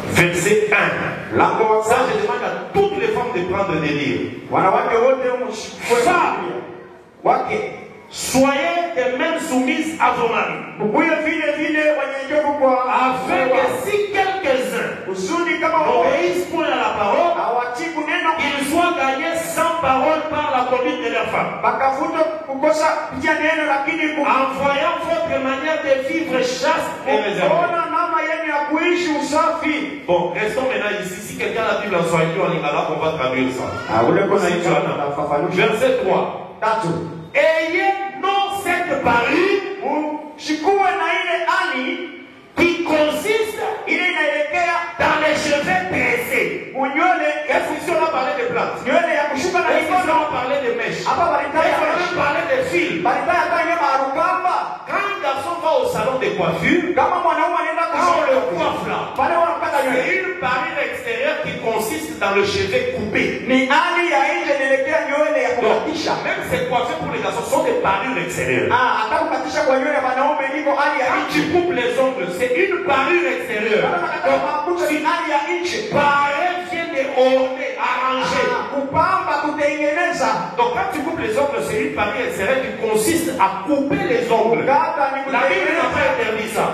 Verset 1. Ça, je demande à toutes les femmes de prendre des livres. Femmes, soyez des mêmes soumises à vos maris. Afin que si quelques-uns obéissent pour la parole, qu'ils soient gagnés sans parole par la conduite de leur femme. En voyant votre manière de vivre chaste et réservée. Bon, restons maintenant ici. Si quelqu'un a la Bible en Swahili, on va traduire ça. Verset 3. Ayez non cette parure qui consiste dans les cheveux tressés. Est-ce qu'on a parlé de plantes? Est-ce qu'on a parlé de mèches? Est-ce qu'on a parlé de fils? Quand un garçon va au salon de coiffure, quand on le coiffe là, c'est une parure extérieure qui consiste dans le cheveu coupé. Même ces coiffures pour les garçons sont des parures extérieures. Quand tu coupes les ongles, c'est une parure extérieure. Parure vient de orner, arranger. Donc quand tu coupes les ongles, c'est une parure extérieure qui consiste à couper les ongles. La Bible n'a pas interdit ça.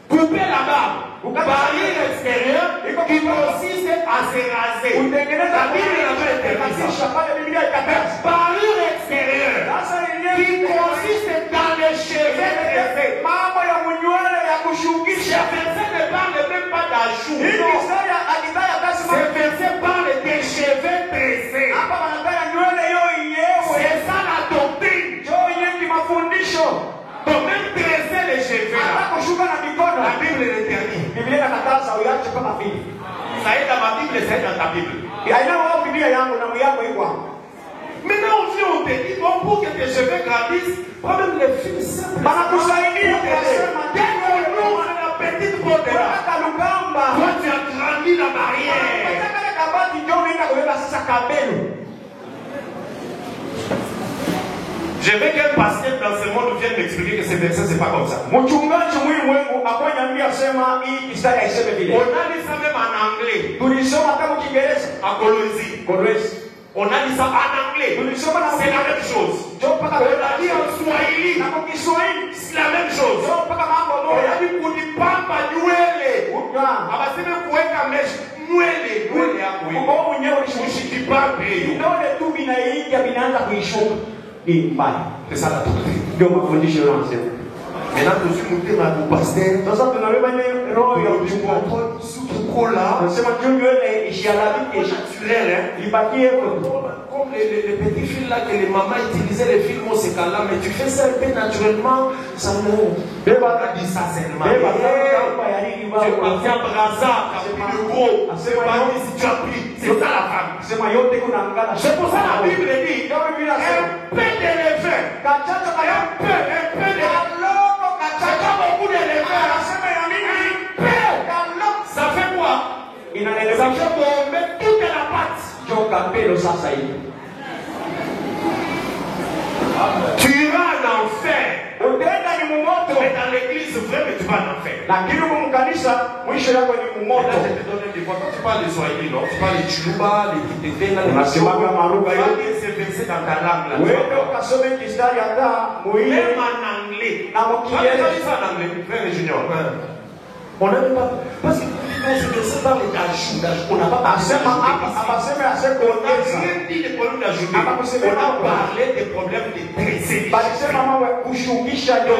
Couper la barbe, parure extérieure qui consiste à se raser. La Bible n'a pas interdit ça. Parure extérieure qui consiste dans les cheveux tressés. Ce verset ne parle même pas d'ajout. Ce verset parle des cheveux tressés. C'est ça la doctrine. Donc même tresser les cheveux là, la Bible l'interdit. Ça est dans ma Bible, c'est dans ta Bible. Maintenant aussi on te dit, bon, pour que tes cheveux grandissent, prends même les fils simples. Dès que nous on a la petite peau de là, toi tu as grandi la barrière. Je veux qu'un pasteur dans ce monde vienne m'expliquer que ce verset c'est pas comme ça. On a dit ça même en anglais. À Colosie. On a dit ça en anglais. C'est la même chose. On a dit en swahili. C'est la même chose. On a dit pour ne pas manuele. Abaseme kuweka mesh mwele mwele hapo. Ushikipape. C'est ça la doctrine. Maintenant que je suis monté dans le pasteur, comme les petits fils là que les mamans utilisaient les films au là, mais tu fais ça un peu naturellement, ça ne pas dit ça seulement. Tu es parti à Brazza, tu as pris le gros, c'est pas si tu as pris, c'est ça la femme. C'est pour ça la Bible dit un peu de levain, un peu de c'est pas beaucoup de levain, ça fait quoi? Ça fait qu'on met toute la pâte. Tu iras en enfer. Mais dans l'église, vrai, mais tu vas en enfer. Là, je te donne des fois. Quand tu parles de Swahili, non? Tu parles de Chiluba, les Kitete, c'est versé dans ta langue. Là, même en anglais. Tu as dit ça en anglais, frère Junior. On n'a même pas. Parce que c'est dans les ajouts. On n'a pas parlé des problèmes d'ajouter. On a parlé des problèmes de tresser. Donc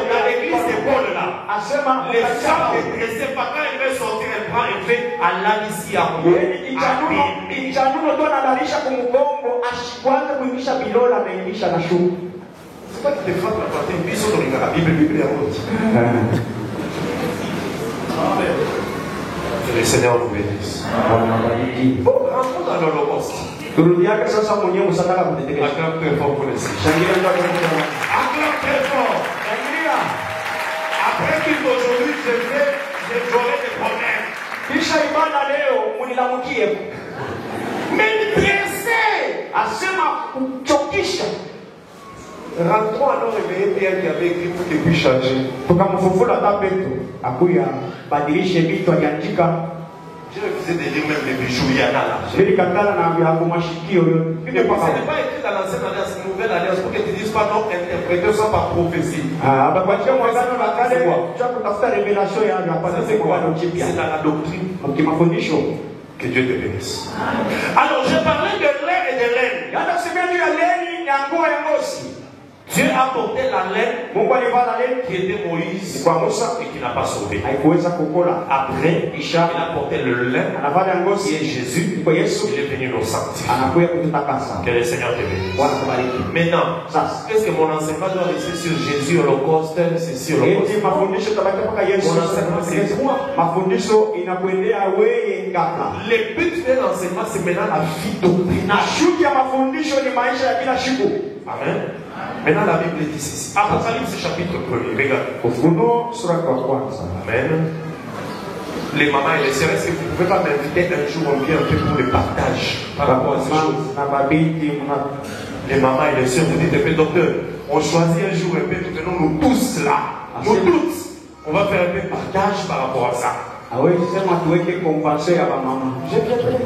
dans l'église de Paul là, les femmes de tresser, pas quand elles veulent sortir, elles prennent un fait à l'alicia. C'est pas que tes femmes la portée une bise dans la Bible à que le Seigneur nous bénisse. Bon, rentrons dans l'Holocauste. Acclame très fort pour les Acclame très fort. Après qu'aujourd'hui j'aurai des problèmes. Mais dressé. Rentrons alors réveiller Pierre qui avait écrit pour qu'il puisse changer. J'ai refusé de lire même les bijoux Yana là. Ce n'est pas écrit dans l'ancienne alliance, nouvelle alliance, pour que tu ne dises pas non, interpréter ça par prophétie. C'est dans la doctrine. Que Dieu te bénisse. Alors, je parlais de lait et de laine. Dieu a porté la laine qui était Moïse et qui n'a pas sauvé. Après, il a porté le lait qui est Jésus. Il est venu nous sanctifier. Que le Seigneur te bénisse. Maintenant, est-ce que mon enseignement doit rester sur Jésus, Holocauste, ceci, Holocauste? Mon enseignement, c'est quoi? Le but de l'enseignement, c'est maintenant la vie doctrinale. Amen. Maintenant, la Bible dit ceci. Apocalypse chapitre 1er. Regarde. Amen. Les mamans et les sœurs, est-ce que vous ne pouvez pas m'inviter un jour, on vient un peu pour le partage par rapport à ces choses? Les mamans et les sœurs, vous dites un peu, docteur, on choisit un jour un peu, nous tous là, nous tous, on va faire un peu de partage par rapport à ça. J'ai bien fait.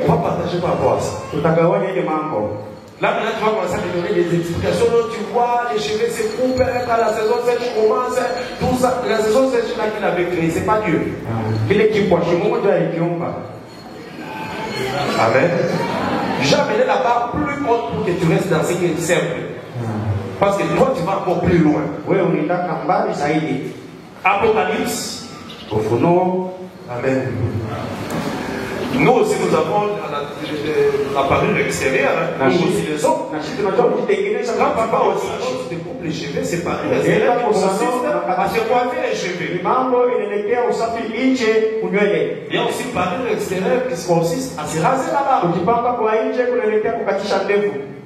On va partager par rapport à ça. Là, maintenant, tu vas commencer à me donner des explications. Donc, tu vois, les cheveux se coupent, quand la saison sèche commence, tout ça. La saison sèche là qu'il avait créée, c'est pas Dieu. Amen. J'ai amené la barre plus haute pour que tu restes dans ce qui est simple. Parce que toi, tu vas encore plus loin. Apocalypse. Amen. Nous aussi, nous avons la parure extérieure. Nous aussi, les hommes. Quand tu vas aussi, tu te coupes les cheveux, c'est parure extérieure qui consiste à se coiffer les cheveux. Il y a aussi une parure extérieure qui consiste à se raser la barbe.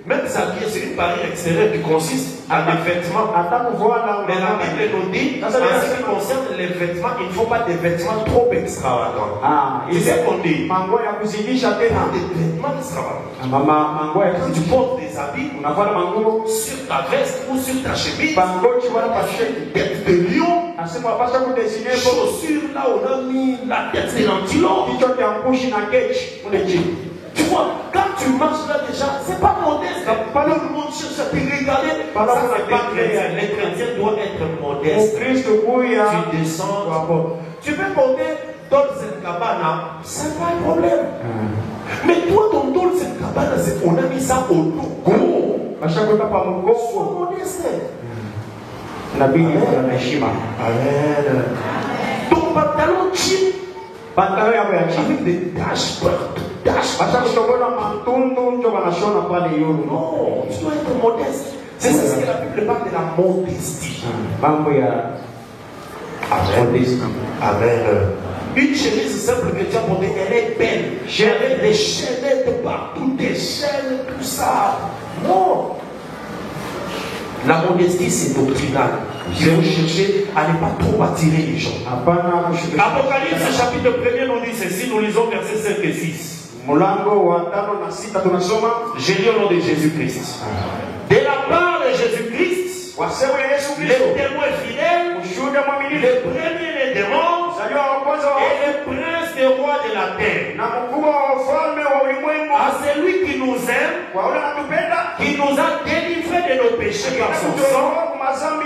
Même s'habiller, c'est une parure extérieure qui consiste à des vêtements. Mais la Bible nous dit, en ce qui concerne les vêtements, il ne faut pas des vêtements trop extravagants. C'est ce qu'on dit. Des vêtements extravagants. Quand tu portes des habits sur ta veste ou sur ta chemise, tu vas attacher une tête de lion. Chaussures, là on a mis la tête de l'antilope. Tu vois, quand tu marches là déjà, c'est pas modeste. Pas le monde cherche à te regarder. Ça, c'est pas chrétien. Les chrétiens doivent être modestes. Tu descends. Tu peux porter Dolce & Gabbana, c'est pas un problème. Mais toi, ton Dolce & Gabbana, on a mis ça au logo. Sois modeste. Amen. Ton pantalon cheap. Avec des taches partout. Non, tu dois être modeste. C'est ça ce que la Bible parle de la modestie. Amen. Une chemise simple que tu as portée, elle est belle. Avec des chaînettes partout, des chaînes, tout ça. Non. La modestie, c'est doctrinal. Il faut chercher à ne pas trop attirer les gens. Apocalypse chapitre 1er nous dit ceci, nous lisons versets 5 et 6. J'ai lu au nom de Jésus-Christ. De la part de Jésus-Christ, les témoins fidèles, les premiers les démons et les princes des rois de la terre. À celui qui nous aime, qui nous a délivrés de nos péchés par son sang, et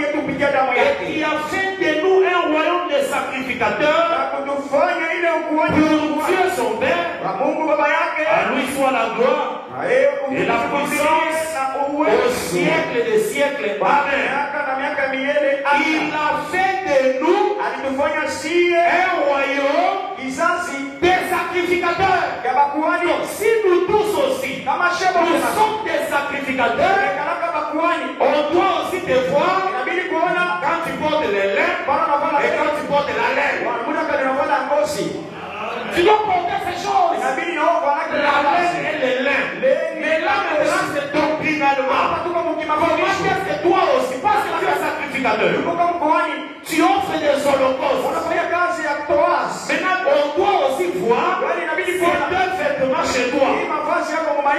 qui a fait de nous un royaume de sacrificateurs pour Dieu son Père. À lui soit la gloire et la puissance au siècle des siècles. Amen. Il a fait de nous un royaume des sacrificateurs. Donc, si nous tous aussi, nous sommes des sacrificateurs, on doit aussi te voir quand tu portes les laines et quand tu portes la laine. Tu dois porter ces choses. La laine et les laines. Mais là maintenant c'est doctrinalement. Comment est-ce que toi aussi, parce que tu es sacrificateur, tu offres des holocaustes. Maintenant on doit aussi voir ces deux vêtements chez toi.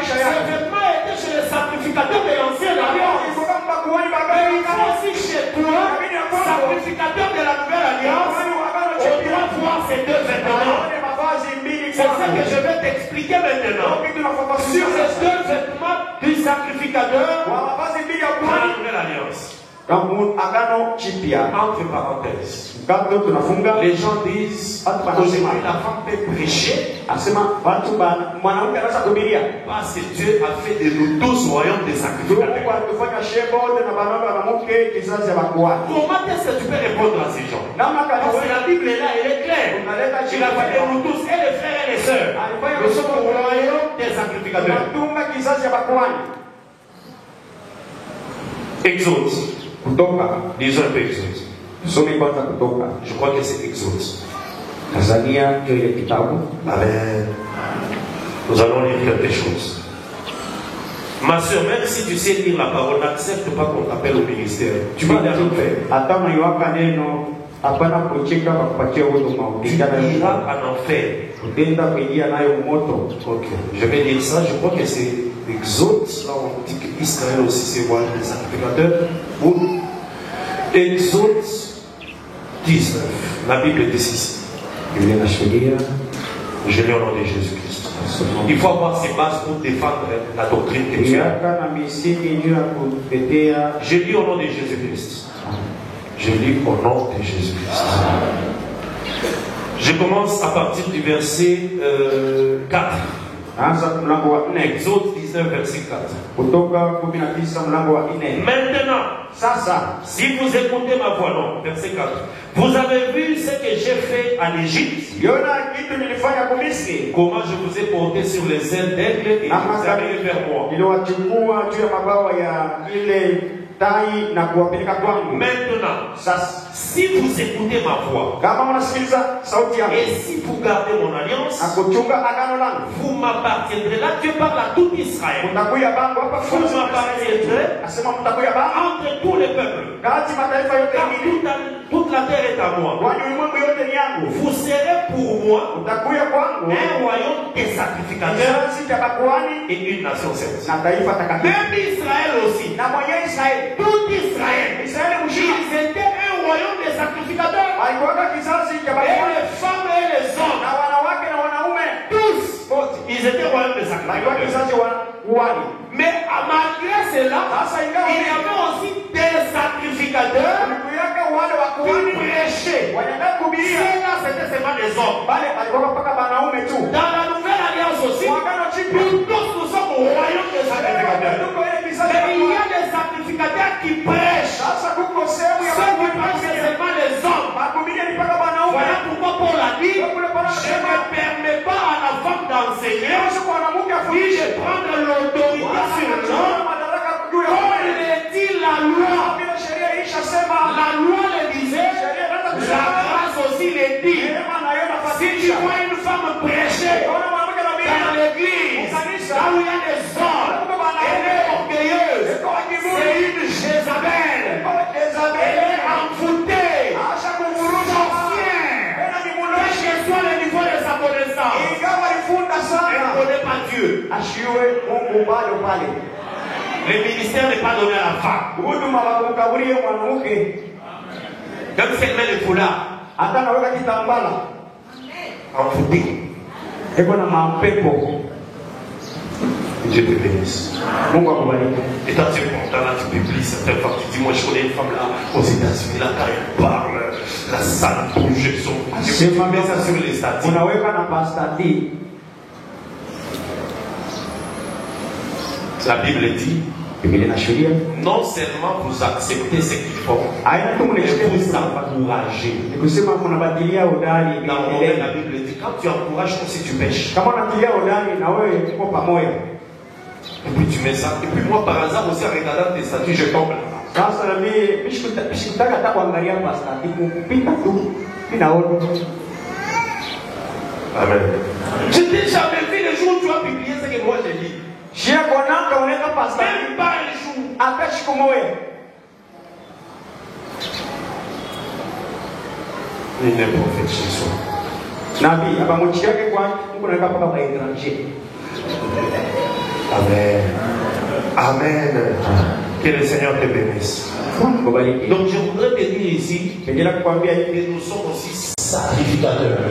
Ces vêtements étaient chez les sacrificateurs de l'ancienne alliance. Mais il faut aussi chez toi, sacrificateur de la nouvelle alliance, on doit voir ces deux vêtements. C'est ça que je vais t'expliquer maintenant. Sur les deux vêtements du sacrificateur pour la nouvelle alliance. Entre parenthèses, les gens disent aujourd'hui la femme peut prêcher parce que Dieu a fait de nous tous royaumes des sacrificateurs. Comment est-ce que tu peux répondre à ces gens? Parce que la Bible est là, elle est claire. Il a fait de nous tous, et les frères et les sœurs, nous sommes au royaume des sacrificateurs. Exode. Disons un peu Exode. Je crois que c'est Exode. Amen. Nous allons lire quelque chose. Ma soeur, même si tu sais lire la parole, n'accepte pas qu'on t'appelle au ministère. Tu vas aller en enfer. Tu iras en enfer. Ok. Je vais dire ça. Je crois que c'est Exode. Là, on dit qu'Israël aussi c'est roi des sacrificateurs. Exode 19. La Bible dit ceci. Je lis au nom de Jésus-Christ. Il faut avoir ses bases pour défendre la doctrine que tu as. Je lis au nom de Jésus-Christ. Je lis au nom de Jésus-Christ. Je commence à partir du verset 4. Exode 19, verset 4. Maintenant, si vous écoutez ma voix, non, verset 4. Vous avez vu ce que j'ai fait en Égypte. Comment je vous ai porté sur les ailes d'aigle et vous avez arrivé vers moi. Maintenant, si vous écoutez ma voix et si vous gardez mon alliance, vous m'appartiendrez. Là, Dieu parle à tout Israël. Vous m'appartiendrez entre tous les peuples. Car toute la terre est à moi. Vous serez pour moi un royaume des sacrificateurs et une nation sainte. Même Israël aussi. Tout Israël, ils étaient un royaume des sacrificateurs. Et les femmes et les hommes, tous, ils étaient royaume des sacrificateurs. Mais malgré cela, il y avait aussi des sacrificateurs qui prêchaient. Ceux-là, c'était seulement des hommes. Dans la nouvelle alliance aussi, nous tous nous sommes au royaume des sacrificateurs. Mais il y a des sacrificateurs qui prêchent. Ceux qui prêchent, c'est seulement les hommes. Voilà pourquoi Paul a dit, je ne permets pas à la femme d'enseigner, puis je prends de l'autorité sur l'homme. Comme le dit la loi. La loi le disait, la grâce aussi le dit. Si tu vois une femme prêcher dans l'église, là où il y a des hommes, elle est orgueilleuse, c'est une Jézabel, elle est envoûtée, sorcière, quel que soit le niveau de sa connaissance, elle ne connaît pas Dieu. Le ministère n'est pas donné à la femme. Même si elle met le foulard, envoûtée. Dieu te bénisse. Et quand tu es content, là, tu publies certaines fois, tu dis, moi je connais une femme là, aux États-Unis, là, quand elle parle, la salle bouge, tu mets ça sur les statistiques. La Bible dit, non seulement vous acceptez ce qu'ils font, mais vous encouragez. Dans le moment, la Bible dit, quand tu encourages, comme si tu pêches. Et puis tu mets ça. Et puis moi, par hasard aussi, en regardant tes statuts, je tombe là. Amen. Je t'ai jamais vu le jour où tu as publié ce que moi j'ai dit. Même pas un jour. Il est prophète chez soi. Amen. Amen. Que le Seigneur te bénisse. Donc je voudrais te dire ici que nous sommes aussi sacrificateurs.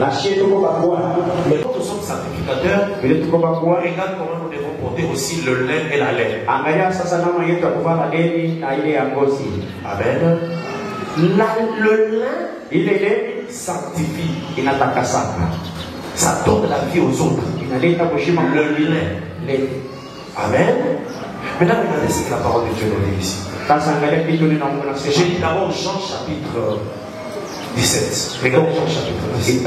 Mais quand nous sommes sacrificateurs, regarde comment nous devons porter aussi le lin et la laine. Amen. Le lin, il est sanctifie. Ça donne la vie aux autres. Le lin. Amen. Maintenant, regardez ce que la parole de Dieu nous dit ici. J'ai dit d'abord Jean chapitre 17. Regardez Jean chapitre 17.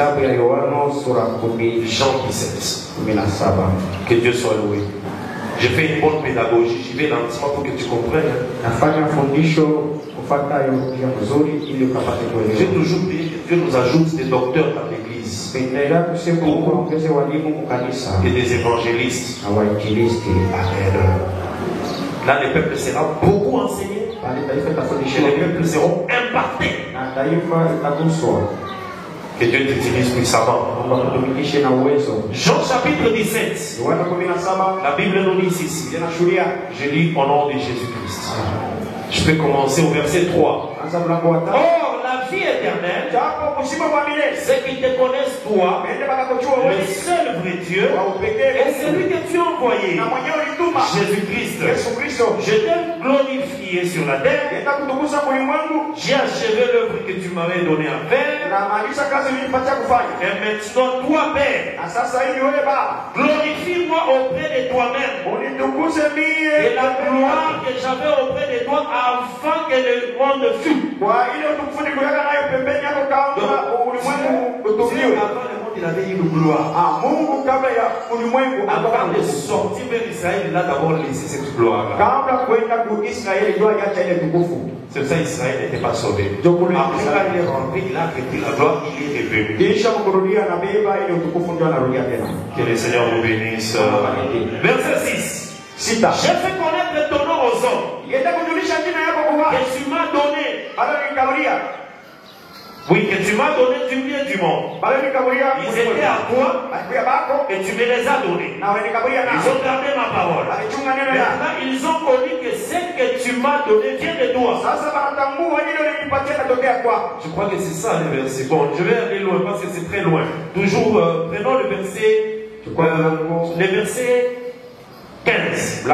Jean 17. Que Dieu soit loué. J'ai fait une bonne pédagogie. J'y vais lentement pour que tu comprennes. J'ai toujours dit que Dieu nous ajoute des docteurs dans l'église. Et des évangélistes. Amen. Là, les peuples seront beaucoup enseignés. Et les peuples seront impartés. Que Dieu t'utilise puissamment. Jean chapitre 17. La Bible nous dit ici. Je lis au nom de Jésus-Christ. Je peux commencer au verset 3. Or, la vie éternelle, c'est qu'ils te connaissent toi, le seul vrai Dieu, et celui que tu as envoyé, Jésus-Christ. Je t'ai glorifié sur la terre. J'ai achevé l'œuvre que tu m'avais donnée à faire. Et maintenant, toi, Père, glorifie-moi auprès de toi-même. Et la gloire que j'avais auprès de toi afin que le monde fût. Il avait eu une gloire. Avant de sortir vers Israël, il a d'abord laissé cette gloire-là. C'est ça, Israël n'était pas sauvé. Après, quand il est rentré, il a repris la gloire, il est revenu. Que le Seigneur vous bénisse. Verset 6. J'ai fait connaître ton nom aux hommes. Que tu m'as donné. Oui, que tu m'as donné du bien du monde. Ils étaient à toi et tu me les as donnés. Ils ont gardé ma parole. Maintenant, ils ont connu que ce que tu m'as donné vient de toi. Je crois que c'est ça le verset. Bon, je vais aller loin parce que c'est très loin. Toujours, prenons le verset 15.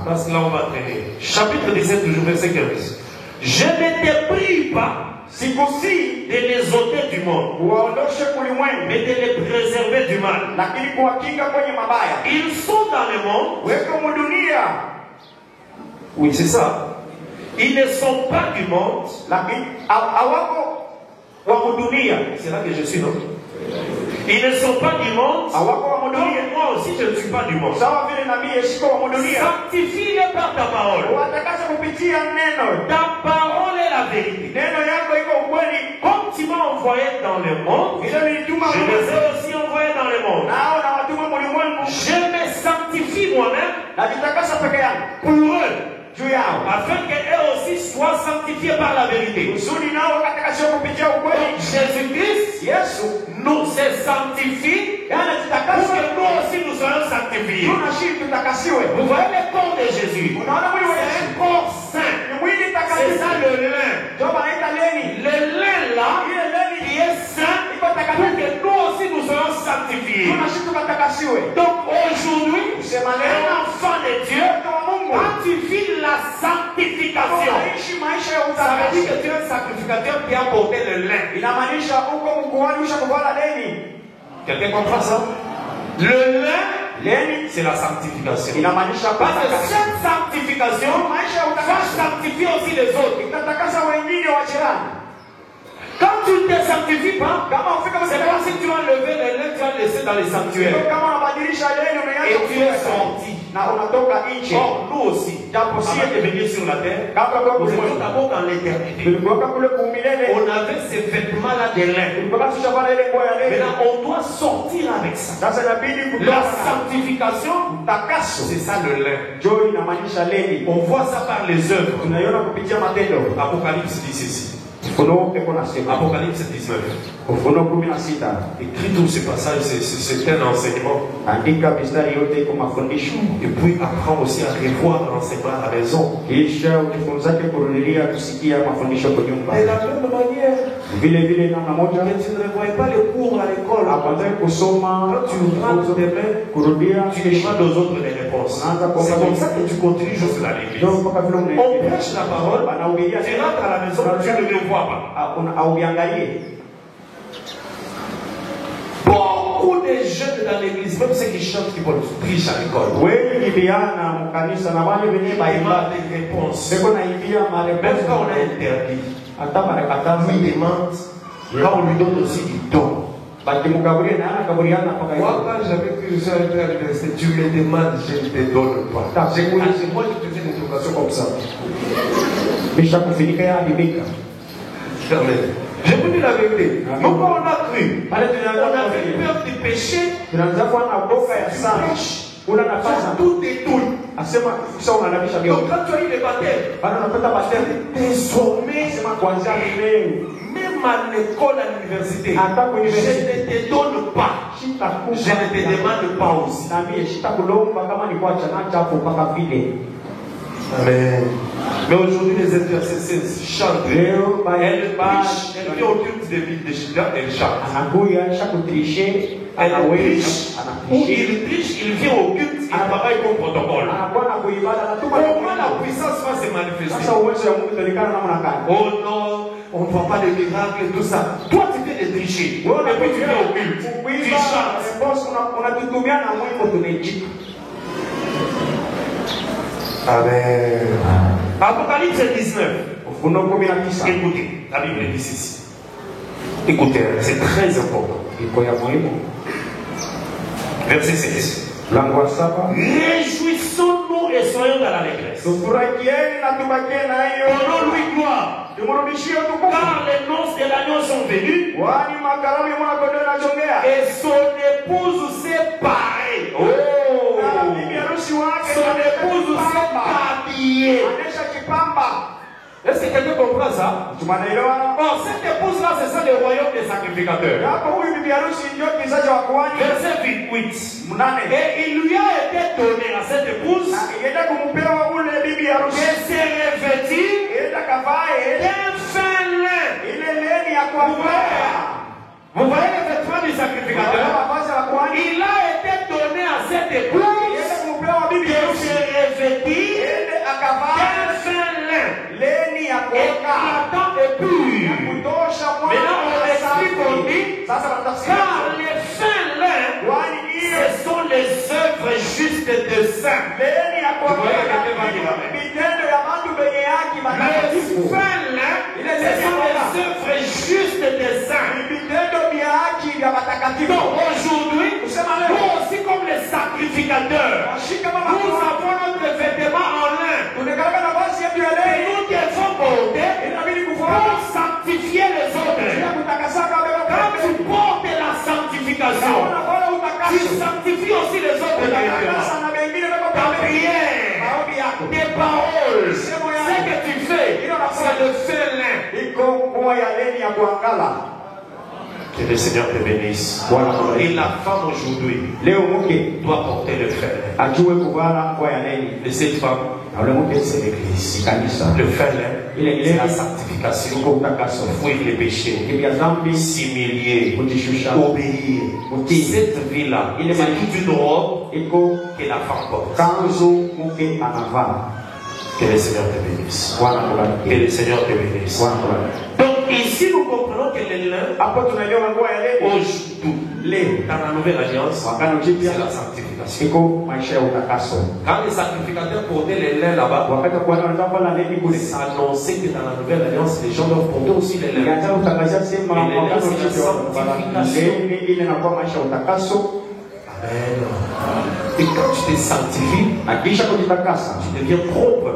Parce que là on va traîner. Chapitre 17, toujours verset 15. Je ne te prie pas de les ôter du monde, mais de les préserver du mal. Ils sont dans le monde. Oui, c'est ça. Ils ne sont pas du monde. C'est là que je suis, non? Ils ne sont pas du monde. Donc moi aussi je ne suis pas du monde. Sanctifie-les par ta parole. Ta parole est la vérité. Comme tu m'as envoyé dans le monde, je les ai aussi envoyés dans le monde. Je me sanctifie moi-même pour eux, afin qu'eux aussi soient sanctifiés par la vérité. Jésus-Christ nous s'est sanctifié pour que nous aussi nous soyons sanctifiés. Vous voyez le corps de Jésus, c'est un corps saint. C'est ça le lin. Le lin là qui est saint pour que nous aussi nous soyons sanctifiés. Donc aujourd'hui, un enfant de Dieu, quand tu vis la sanctification, ça veut dire que tu es un sacrificateur qui a porté le lin. Quelqu'un comprend ça? Le lin, c'est la sanctification. Parce que cette sanctification va sanctifier aussi les autres. Quand tu ne te sanctifies pas, c'est comme si tu as levé les lins, tu as laissé dans les sanctuaires. Et tu es sorti. Or, nous aussi, avant de venir sur la terre, nous étions d'abord dans l'éternité. On avait ces vêtements-là de lin. Maintenant, on doit sortir avec ça. La sanctification, c'est ça le lin. On voit ça par les œuvres. Apocalypse dit ceci. Apocalypse 19. Écris tout ce passage, c'est un enseignement. Et puis apprends aussi à revoir l'enseignement à la maison. De la même manière que tu ne revois pas les cours à l'école. Quand tu rentres demain, tu demandes aux autres les réponses. C'est comme ça que tu continues jusqu'à l'église. On prêche la parole, tu rentres à la maison, tu ne le vois pas. Beaucoup de jeunes dans l'église, même ceux qui chantent, qui vont tricher à l'école, ils demandent des réponses. Même quand on a interdit, ils demandent quand on lui donne aussi du don. Moi, quand j'avais cru que j'allais à l'université, tu me demandes, je ne te donne pas. Moi, je te fais une éducation comme ça. Je vous dis la vérité. Donc, quand on a cru, on avait peur du péché, tout détruit. Donc, quand tu as eu le baptême, désormais, même à l'école, à l'université, je ne te donne pas. Je ne te demande pas aussi. Amen. Mais aujourd'hui, les intercesseurs chantent. Elle vient au culte de ville de Chida, elle chante. Elle triche, il vient au culte, il travaille comme protocole. Comment la puissance va se manifester? Oh non, on ne voit pas de miracles et tout ça. Toi, tu fais des tricher. Et puis tu viens au culte. Tu chantes. Amen. Apocalypse 19. Écoutez, la Bible dit ceci. Écoutez, c'est très important. Verset 6. Réjouissons-nous et soyons dans l'allégresse. Donnons-lui gloire. Car les noces de l'agneau sont venues. Et son épouse s'est parée. Oh. Son épouse s'est habillée. Est-ce que quelqu'un comprend ça? Or, cette épouse-là, c'est ça le royaume des sacrificateurs. Verset 8. Et il lui a été donné à cette épouse de se revêtir d'un fin lin. Vous voyez les vêtements du sacrificateur? Il a été donné à cette épouse de se revêtir d'un fin lin. Éclatant et pur. Maintenant on explique, on dit, car les fins lin, ce sont les œuvres justes de saints. Les fins lin, ce sont les œuvres justes de saints. Donc aujourd'hui, nous aussi comme les sacrificateurs, nous avons notre vêtement en lin. Et nous devons porter pour sanctifier les autres. Quand tu portes la sanctification, tu sanctifies aussi les autres. Ta prière, tes paroles, ce que tu fais, c'est le fait lin. Que le Seigneur te bénisse. Et la femme aujourd'hui doit porter le fer. Et cette femme, c'est l'église. Le fer, c'est la sanctification. Fuir les péchés. S'humilier. Obéir. Cette vie-là, c'est toute une robe que la femme porte. Que le Seigneur te bénisse. Que le Seigneur te bénisse. Donc ici nous comprenons que les lins, dans la nouvelle alliance, c'est la sanctification. Quand les sacrificateurs portaient les lins là-bas, ça annonçait que dans la nouvelle alliance, les gens doivent porter aussi les lins. Et les lins, c'est la sanctification. Amen. Et quand tu te sanctifies, tu deviens propre.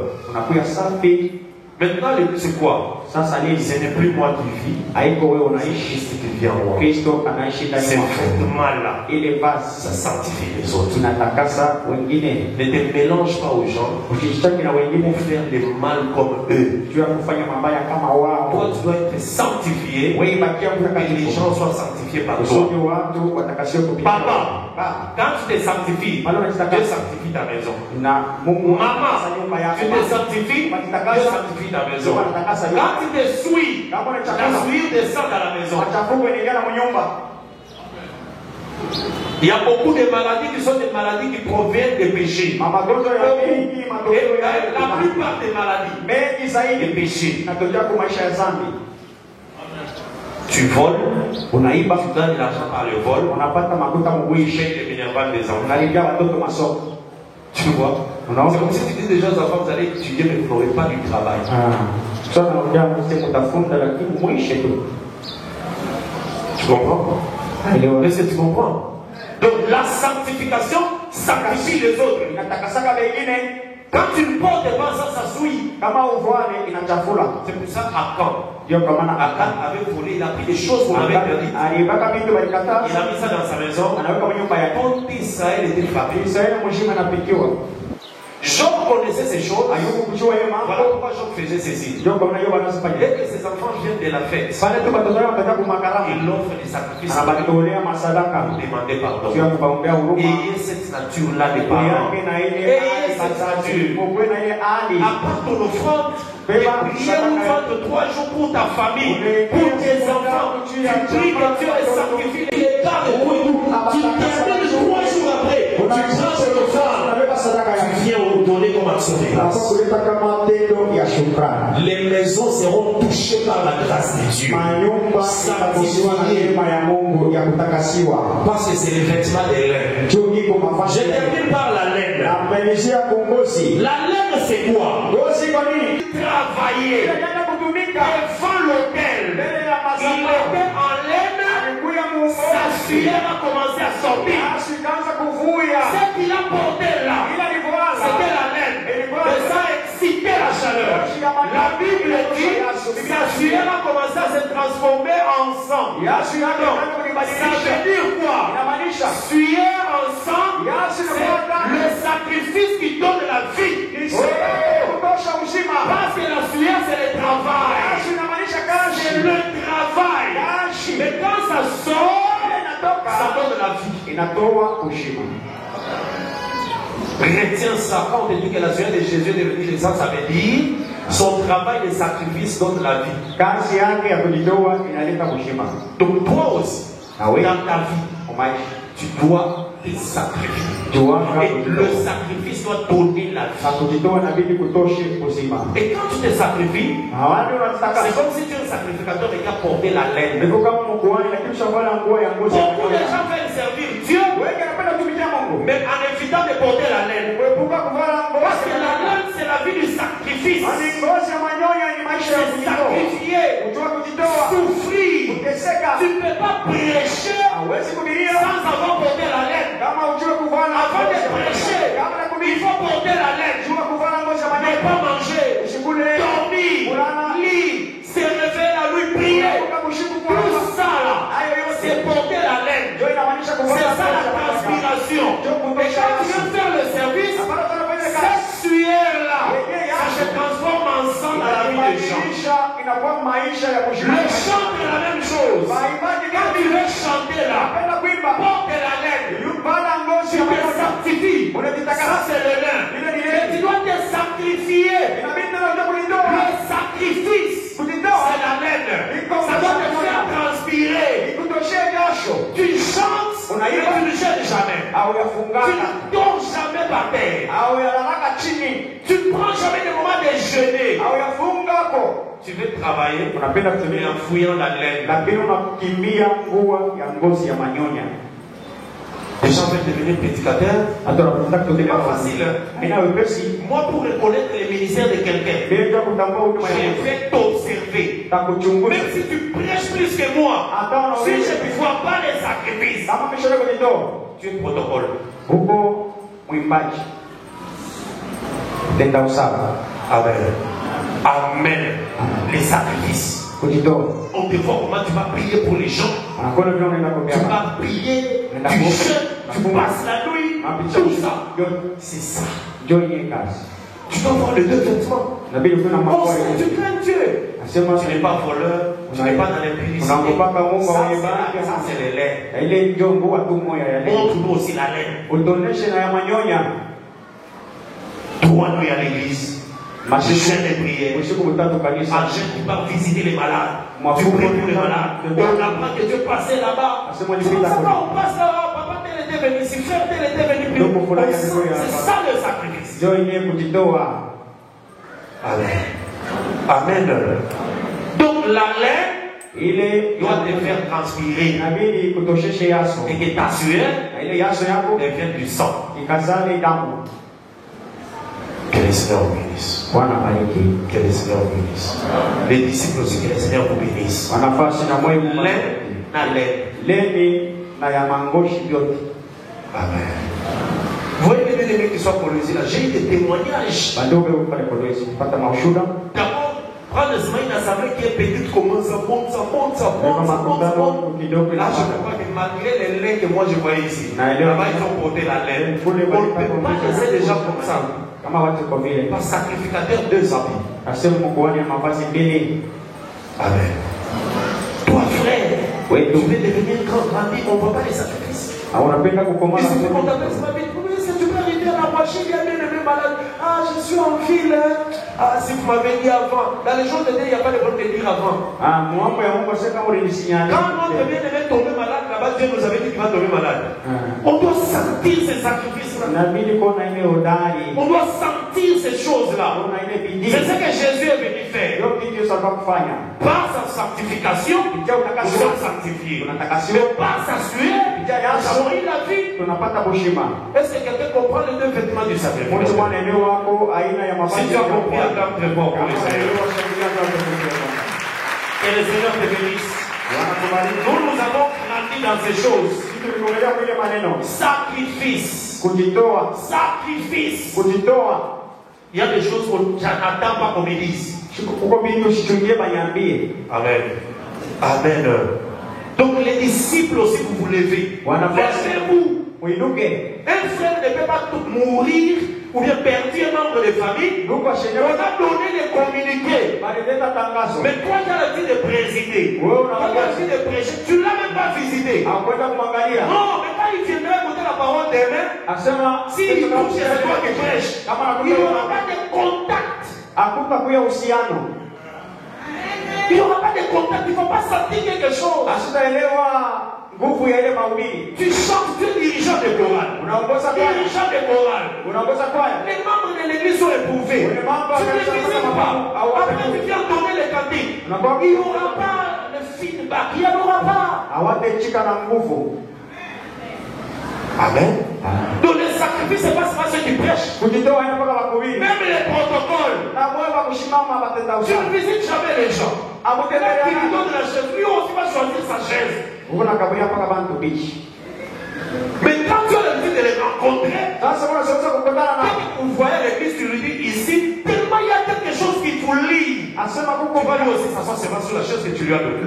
Maintenant, c'est quoi? Sasa nini? Ce n'est plus moi qui vis, Haiko wewe c'est unaishi, Christ qui vit en moi. Kristo anaishi ndani Ces mwako. vêtements-là, Ile vazi ça sanctifie les autres. tunatakasa wengine, Ne te mélange pas aux gens usishtaki na wengine pour faire le mal comme eux. juu ya kufanya mabaya kama Toi, wao. tu dois être sanctifié Wewe bakia pour que les mtakatifu, gens soient sanctifiés par toi. kusudi watu watakasiwe kupitia Papa, Baba. quand tu te sanctifies, Dieu sanctifie ta maison. Na Mungu Maman, anatakasa nyumba yako. tu te sanctifies, Dieu sanctifie ta maison. Quand tu te souilles, la souillure descend dans la maison. Machafuko inaingia na nyumba. Il y a beaucoup de maladies qui sont des maladies qui proviennent des péchés. Magonjwa ya mingi, Et matokeo ya la plupart des maladies, mengi des zaidi péchés. natokea kwa maisha ya dhambi. Tu voles, Unaiba, tu gagnes l'argent par le vol, unapata makuta tu mkuishi, payes les minervales des enfants. unalipia watoto masoko. Tu vois? Unaona? C'est comme si tu dis déjà aux enfants, vous allez étudier, mais vous n'aurez pas du travail. Sasa naongea msemo mtafunza lakini mwishe tu. Tu comprends? Elewa. Est-ce que tu comprends? Donc la sanctification sanctifie les autres. Inatakasaka wengine Quand tu ne portes pas ça, ça souille. kama uvwane inachafula. C'est pour ça Akan. Ndio kwa maana Akan avait volé, il a pris des choses qu'on avait perdues. alibaka vitu walikataa, Il a mis ça dans sa maison. anaweka kwenye nyumba yake. Tout Israël était frappé. Israeli mzima anapikiwa. Job connaissait ces choses. Ayubu kujua yeye Voilà mambo. pourquoi Job faisait ceci. Ndio kwa maana yeye anasifanya. Dès que ses enfants viennent de la fête, Pale tu watoto wao wataka kumakaramu. il offre des sacrifices Anabatolea masadaka. pour demander pardon. Sio kubaombea huruma. Ayez cette nature-là des parents. Yake na ile Ayez cette nature. Mkwe na ile ali. Apporte ton offrande. Et priez une fois de 3 jours pour ta famille, pour tes enfants. Tu pries que Dieu ait sanctifié les gars de tout. Tu termines 3 jours après. Tu prends cette offrande. Tu viens donner comme action de grâce. Les maisons seront touchées par la grâce de Dieu. Parce que c'est le vêtement des laines. Je termine par la laine. La laine, c'est quoi? Travailler devant l'autel. Il était en laine. Sa sueur a commencé à sortir. Ce qu'il a porté là, c'était la laine. Et ça excitait la chaleur. La Bible dit sa sueur a commencé à se transformer en sang. Donc, ça veut dire quoi? Sueur en sang, c'est le sacrifice qui donne la vie. Parce que la sueur, c'est le travail. C'est le travail. Mais quand ça sort, ça donne la vie. Retiens ça. Quand on te dit que la sueur de Jésus est devenue le sang, ça veut dire son travail de sacrifice donne la vie. Donc toi aussi, dans ta vie, tu dois te sacrifier. Et le sacrifice doit donner la vie. Et quand tu te sacrifies, c'est comme si tu es un sacrificateur et qui a porté la laine. Beaucoup de gens veulent servir Dieu, mais en évitant de porter la laine. Parce que la laine, c'est la vie du sacrifice. C'est sacrifier, souffrir. Tu ne peux pas prêcher sans avoir porté la laine. Avant de prêcher, il faut porter la laine. Ne pas manger, dormir, lire, se réveiller la nuit, prier. Tout ça là, c'est porter la laine. C'est ça la transpiration. Et quand tu viens faire le service, cette sueur là, ça se transforme en sang dans la vie des gens. Le chant est la même chose. Quand tu veux chanter là, porte la laine. Tu te sanctifies. Ça c'est le lin. Mais tu dois te sacrifier. Le sacrifice, c'est la laine. Ça doit te faire transpirer. Tu chantes, mais tu ne jettes jamais. Tu ne tombes jamais par terre. Tu ne prends jamais de moment de jeûner. Tu veux travailler, mais en fouillant la laine. Les gens veulent devenir prédicateurs. C'est pas facile. Moi, pour reconnaître les ministères de quelqu'un, je vais t'observer. Même si tu prêches plus que moi, si je ne vois pas les sacrifices, tu es protocole. Amen. Amen. Les sacrifices. On te voit comment tu vas prier pour les gens. Tu vas prier, tu jeûnes, tu passes la nuit, tout ça. C'est ça. Tu dois avoir les deux vêtements. Oh, tu crains Dieu. Tu n'es pas voleur, tu n'es pas dans l'impudicité. Ça, c'est les laits. Montre-nous aussi la laine. 3 nuits à l'église. Je chaîne les prières. Tu pars visiter les malades. Tu pries pour les malades. On apprend que Dieu passait là-bas. C'est pour ça qu'on passe là-bas. Papa tel était venu ici. Frère tel était venu prier. C'est ça le sacrifice. Amen. Amen. Donc la laine doit te faire transpirer. Et que ta sueur devienne du sang. Que le Seigneur vous bénisse. Que le Seigneur vous bénisse. Les disciples aussi, que le Seigneur vous bénisse. Amen. Vous voyez les bien-aimés qui sont colonisés là, j'ai eu des témoignages. D'abord, prendre ce matin, ça veut qu'il y ait petite commence, ça monte. Là, je ne crois que malgré les laits que moi je voyais ici, là-bas ils ont porté la laine. On ne peut pas laisser les gens comme ça. Pas sacrificateur 2 habits. Amen. Toi, frère, tu veux devenir grand vie, on ne voit pas les sacrifices. Tu peux arriver à la machine, il y a bien aimé malade. Ah, je suis en ville. Ah, si vous m'avez dit avant. Dans les jours de il n'y a pas de bon de dire avant. Quand notre bien aimé tombé malade, là-bas, Dieu nous avait dit qu'il va tomber malade. On doit sentir ces sacrifices-là. On doit sentir ces choses-là. C'est ce que Jésus est venu faire. Par sa sanctification, nous sommes sanctifiés. Mais par sa sueur, nous avons eu la vie. Est-ce que quelqu'un comprend les deux vêtements du sacrifice? Si tu as compris, acclame très fort pour le Seigneur. Que le Seigneur te bénisse. Nous avons grandi dans ces choses. Sacrifice. Sacrifice. Il y a des choses qu'on n'attend pas qu'on me dise. Amen. Amen. Donc les disciples aussi, vous vous levez. Levez-vous. Un frère ne peut pas mourir ou bien perdre un membre de famille. On a donné les communiqués. Mais toi qui as envie de présider, toi qui as envie de prêcher, tu ne l'as même pas visité. Non, mais quand il viendra écouter la parole demain, s'il touche c'est toi qui prêches, il n'y aura pas de contact. Il n'y aura pas de contact, il ne faut pas sentir quelque chose. Tu chantes, tu es dirigeant de chorale. Dirigeant de chorale. Les membres de l'église sont éprouvés. Tu ne les visites pas. Après, tu viens donner les cantiques. Il n'y aura pas le feedback. Il n'y en aura pas. Amen. Donc les sacrifices, ce n'est pas seulement ceux qui prêchent. Même les protocoles. Tu ne visites jamais les gens. Qui lui donne la chaise, lui aussi va choisir sa chaise. Mais quand tu as l'habitude de les rencontrer, vous voyez l'église, tu lui dis ici, tellement il y a quelque chose qui vous lie. Tu vas lui aussi s'asseoir sur la chaise que tu lui as donnée.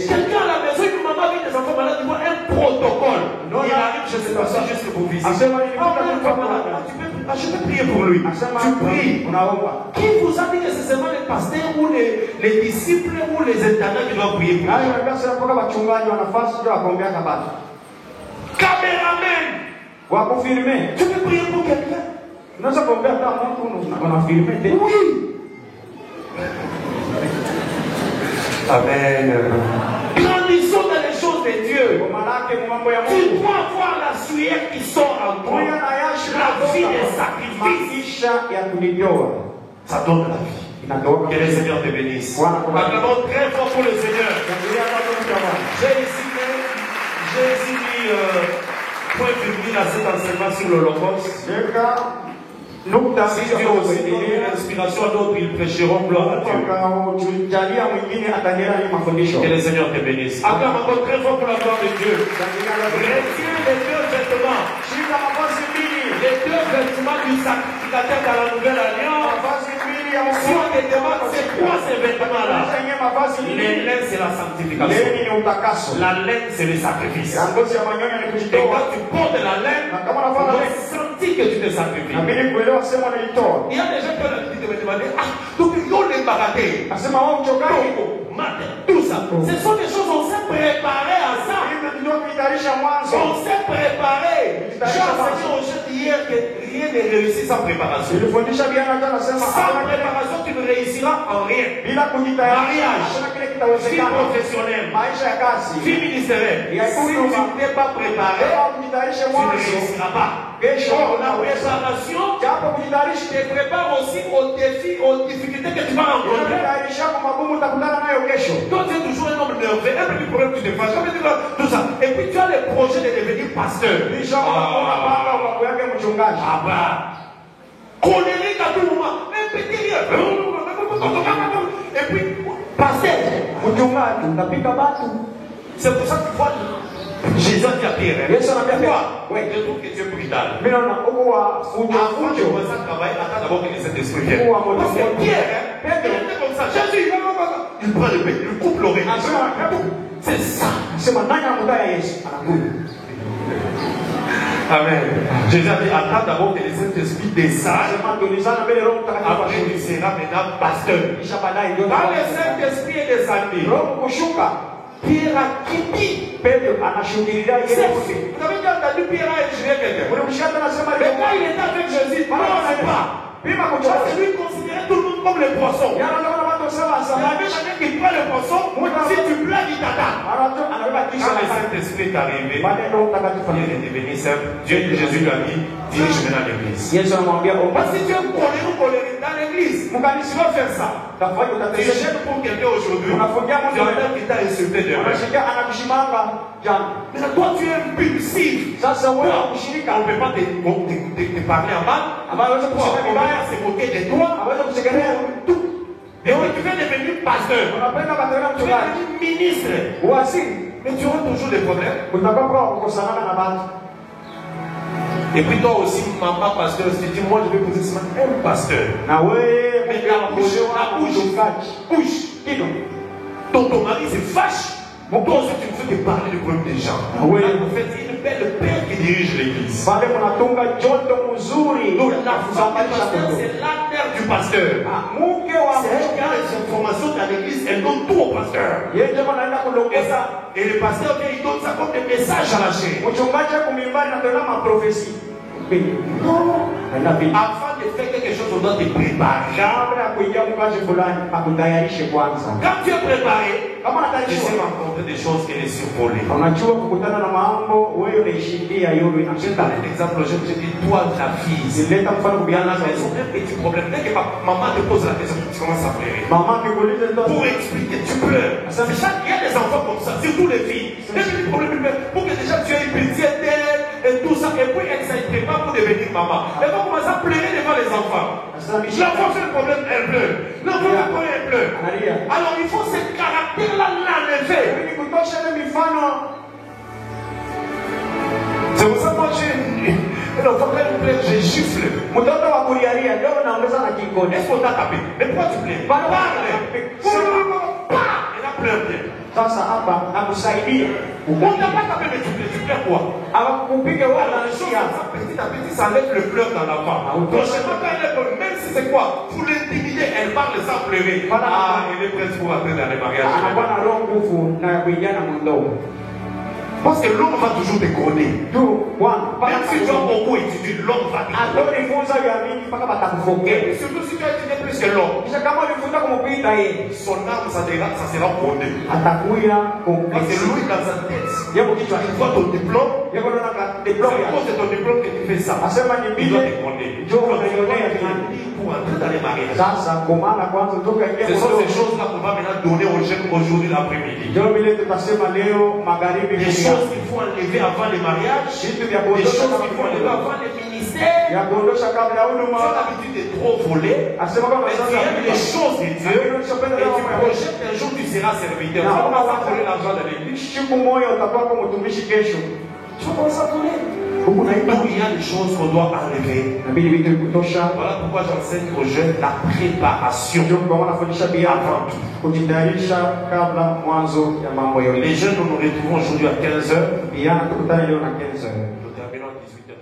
Quelqu'un à la maison, une maman avec des enfants malades, il voit un protocole. Il arrive, je ne sais pas si juste pour visiter. Je peux prier pour lui. Tu pries. Qui vous a dit que c'est seulement les pasteurs ou les disciples ou les intendants qui doivent prier pour lui? Caméraman. Tu peux prier pour quelqu'un? Oui. Amen. Grandissons dans les choses de Dieu. Tu dois voir la sueur qui sort en toi. La vie des sacrifices. Ça donne la vie. Que le Seigneur te bénisse. Acclamons très fort pour le Seigneur. J'ai ici mis point virgule à cet enseignement sur l'Holocauste. Si Dieu aussi donne une inspiration à d'autres, ils prêcheront gloire à Dieu. Que le Seigneur te bénisse. Acclame encore très fort pour la gloire de Dieu. Retiens les deux vêtements. Les deux vêtements du sacrificateur dans la nouvelle alliance. Si on te demande c'est quoi ces vêtements-là, les laines c'est la sanctification. La laine c'est le sacrifice. Et quand tu portes la laine, tu dois sentir que tu te sacrifies. Il y a des gens qui ont l'habitude de me demander, ah, donc ils ont les baratés. Tout ça. Ce sont des choses, on s'est préparé à ça. On s'est préparé. J'ai enseigné aux gens hier que rien n'est réussi sans préparation. Sans préparation, tu ne réussiras en rien. Mariage, vie professionnelle, vie ministérielle. Si tu n'es pas préparé, tu ne réussiras pas. La préparation te prépare aussi aux défis, aux difficultés que tu vas rencontrer. Toi, tu es toujours un homme nerveux, un petit problème, tu te fâches, tout ça. Et puis tu as le projet de devenir pasteur. Colérique à tout moment, un petit rien. Et puis, pasteur. C'est pour ça que tu vois. Jésus a dit à Pierre, je trouve que tu es brutal. Avant de commencer à travailler, attends d'abord que le Saint-Esprit vienne. Parce que Pierre, il était comme ça. Jésus, il prend le bec, il coupe l'oreille. C'est ça. Amen. Jésus a dit, attends d'abord que le Saint-Esprit descende. Après, il sera maintenant pasteur. Quand le Saint-Esprit est descendu, Pierre a quitté. Vous avez déjà entendu Pierre a échoué quelqu'un. Mais quand il était avec Jésus, non, c'est pas. Parce que lui considérait tout le monde comme les poissons. Il y avait jamais qui prend le poisson. Si tu blagues, il t'attend. Quand le Saint-Esprit est arrivé, il est devenu simple. Dieu dit, Jésus lui a dit, dirige maintenant l'église. Parce que tu es colérique dans l'église. Tu vas faire ça. Tu gênes pour quelqu'un aujourd'hui. Tu as qu'il t'a insulté demain. Mais toi, tu es impulsif. On ne peut pas te parler en bas. On va se moquer de toi. Et tu veux devenir pasteur. Tu veux devenir ministre. Mais tu auras toujours des problèmes. Et puis toi aussi, maman pasteur, tu dis, moi je vais poser seulement un pasteur. Mais la bouche. Ton mari se fâche. Toi aussi, tu ne veux que parler du problème des gens. En fait, c'est une belle père qui dirige l'église. Donc la pasteur, c'est la mère du pasteur. C'est elle qui a les informations dans l'église, elle donne tout au pasteur. Et le pasteur, il donne ça comme des messages à la chaîne. Avant de faire quelque chose, on doit te préparer. Quand tu es préparé, tu sais rencontrer des choses qui les survolent. Je donne un exemple, je te dis, toi, ta fille, il y a un petit problème. Dès que maman te pose la question, tu commences à pleurer. Pour expliquer, tu pleures. Il y a des enfants comme ça, surtout les filles. Dès que tu problème, pour que déjà tu aies une pitié d'elle et tout ça, et puis elle ne s'aide pas pour devenir maman. Elle va commencer à pleurer devant les enfants. L'enfant fait le problème, elle pleure. L'enfant fait le problème, elle pleure. Alors il faut ce caractère-là l'enlever. C'est pour ça que moi j'ai l'enfant quand il pleure, je gifle. Est-ce qu'on t'a tapé? Mais pourquoi tu plais? Parle. Elle a pleuré bien. On t'a pas tapé, mais tu plais quoi? Alors, petit à petit, ça lève le pleur dans l'enfant. Prochainement, quand elle est bonne, même si c'est quoi? Pour l'intimider, elle parle sans pleurer. Ah, elle est prête pour entrer dans les mariages. Parce que l'homme va toujours te connaître. Même si tu as beaucoup étudié, l'homme va te connaître. Surtout si tu as étudié plus que l'homme. Son âme, ça sera bondé. Parce que lui, dans sa tête, il voit ton diplôme. C'est à cause de ton diplôme que tu fais ça. Il doit te connaître. Pour entrer dans les mariages. Ce sont ces choses-là qu'on va maintenant donner aux jeunes aujourd'hui l'après-midi. Des choses qu'il faut enlever avant les mariages, des choses qu'il faut enlever avant les ministère, ya kuondosha kabla ya tu as huduma. l'habitude de trop voler, Asema kwamba mais tu sasa aimes les choses de Dieu, et tu projettes qu'un jour tu seras serviteur. Tu vas commencer à voler l'argent de l'église. siku moja utakuwa kama mtumishi kesho. Tu vas commencer à voler. Huku naiba. Donc il y a des choses qu'on doit enlever. Inabidi vitu vikutosha. Voilà pourquoi j'enseigne aux jeunes la préparation. Ndio kwa maana nafundisha pia Avant tout. kujitayarisha kabla mwanzo ya mambo yote. Les jeunes, nous nous retrouvons aujourd'hui à 15h. Pia tukutane leo na 15. Nous terminons à 18h.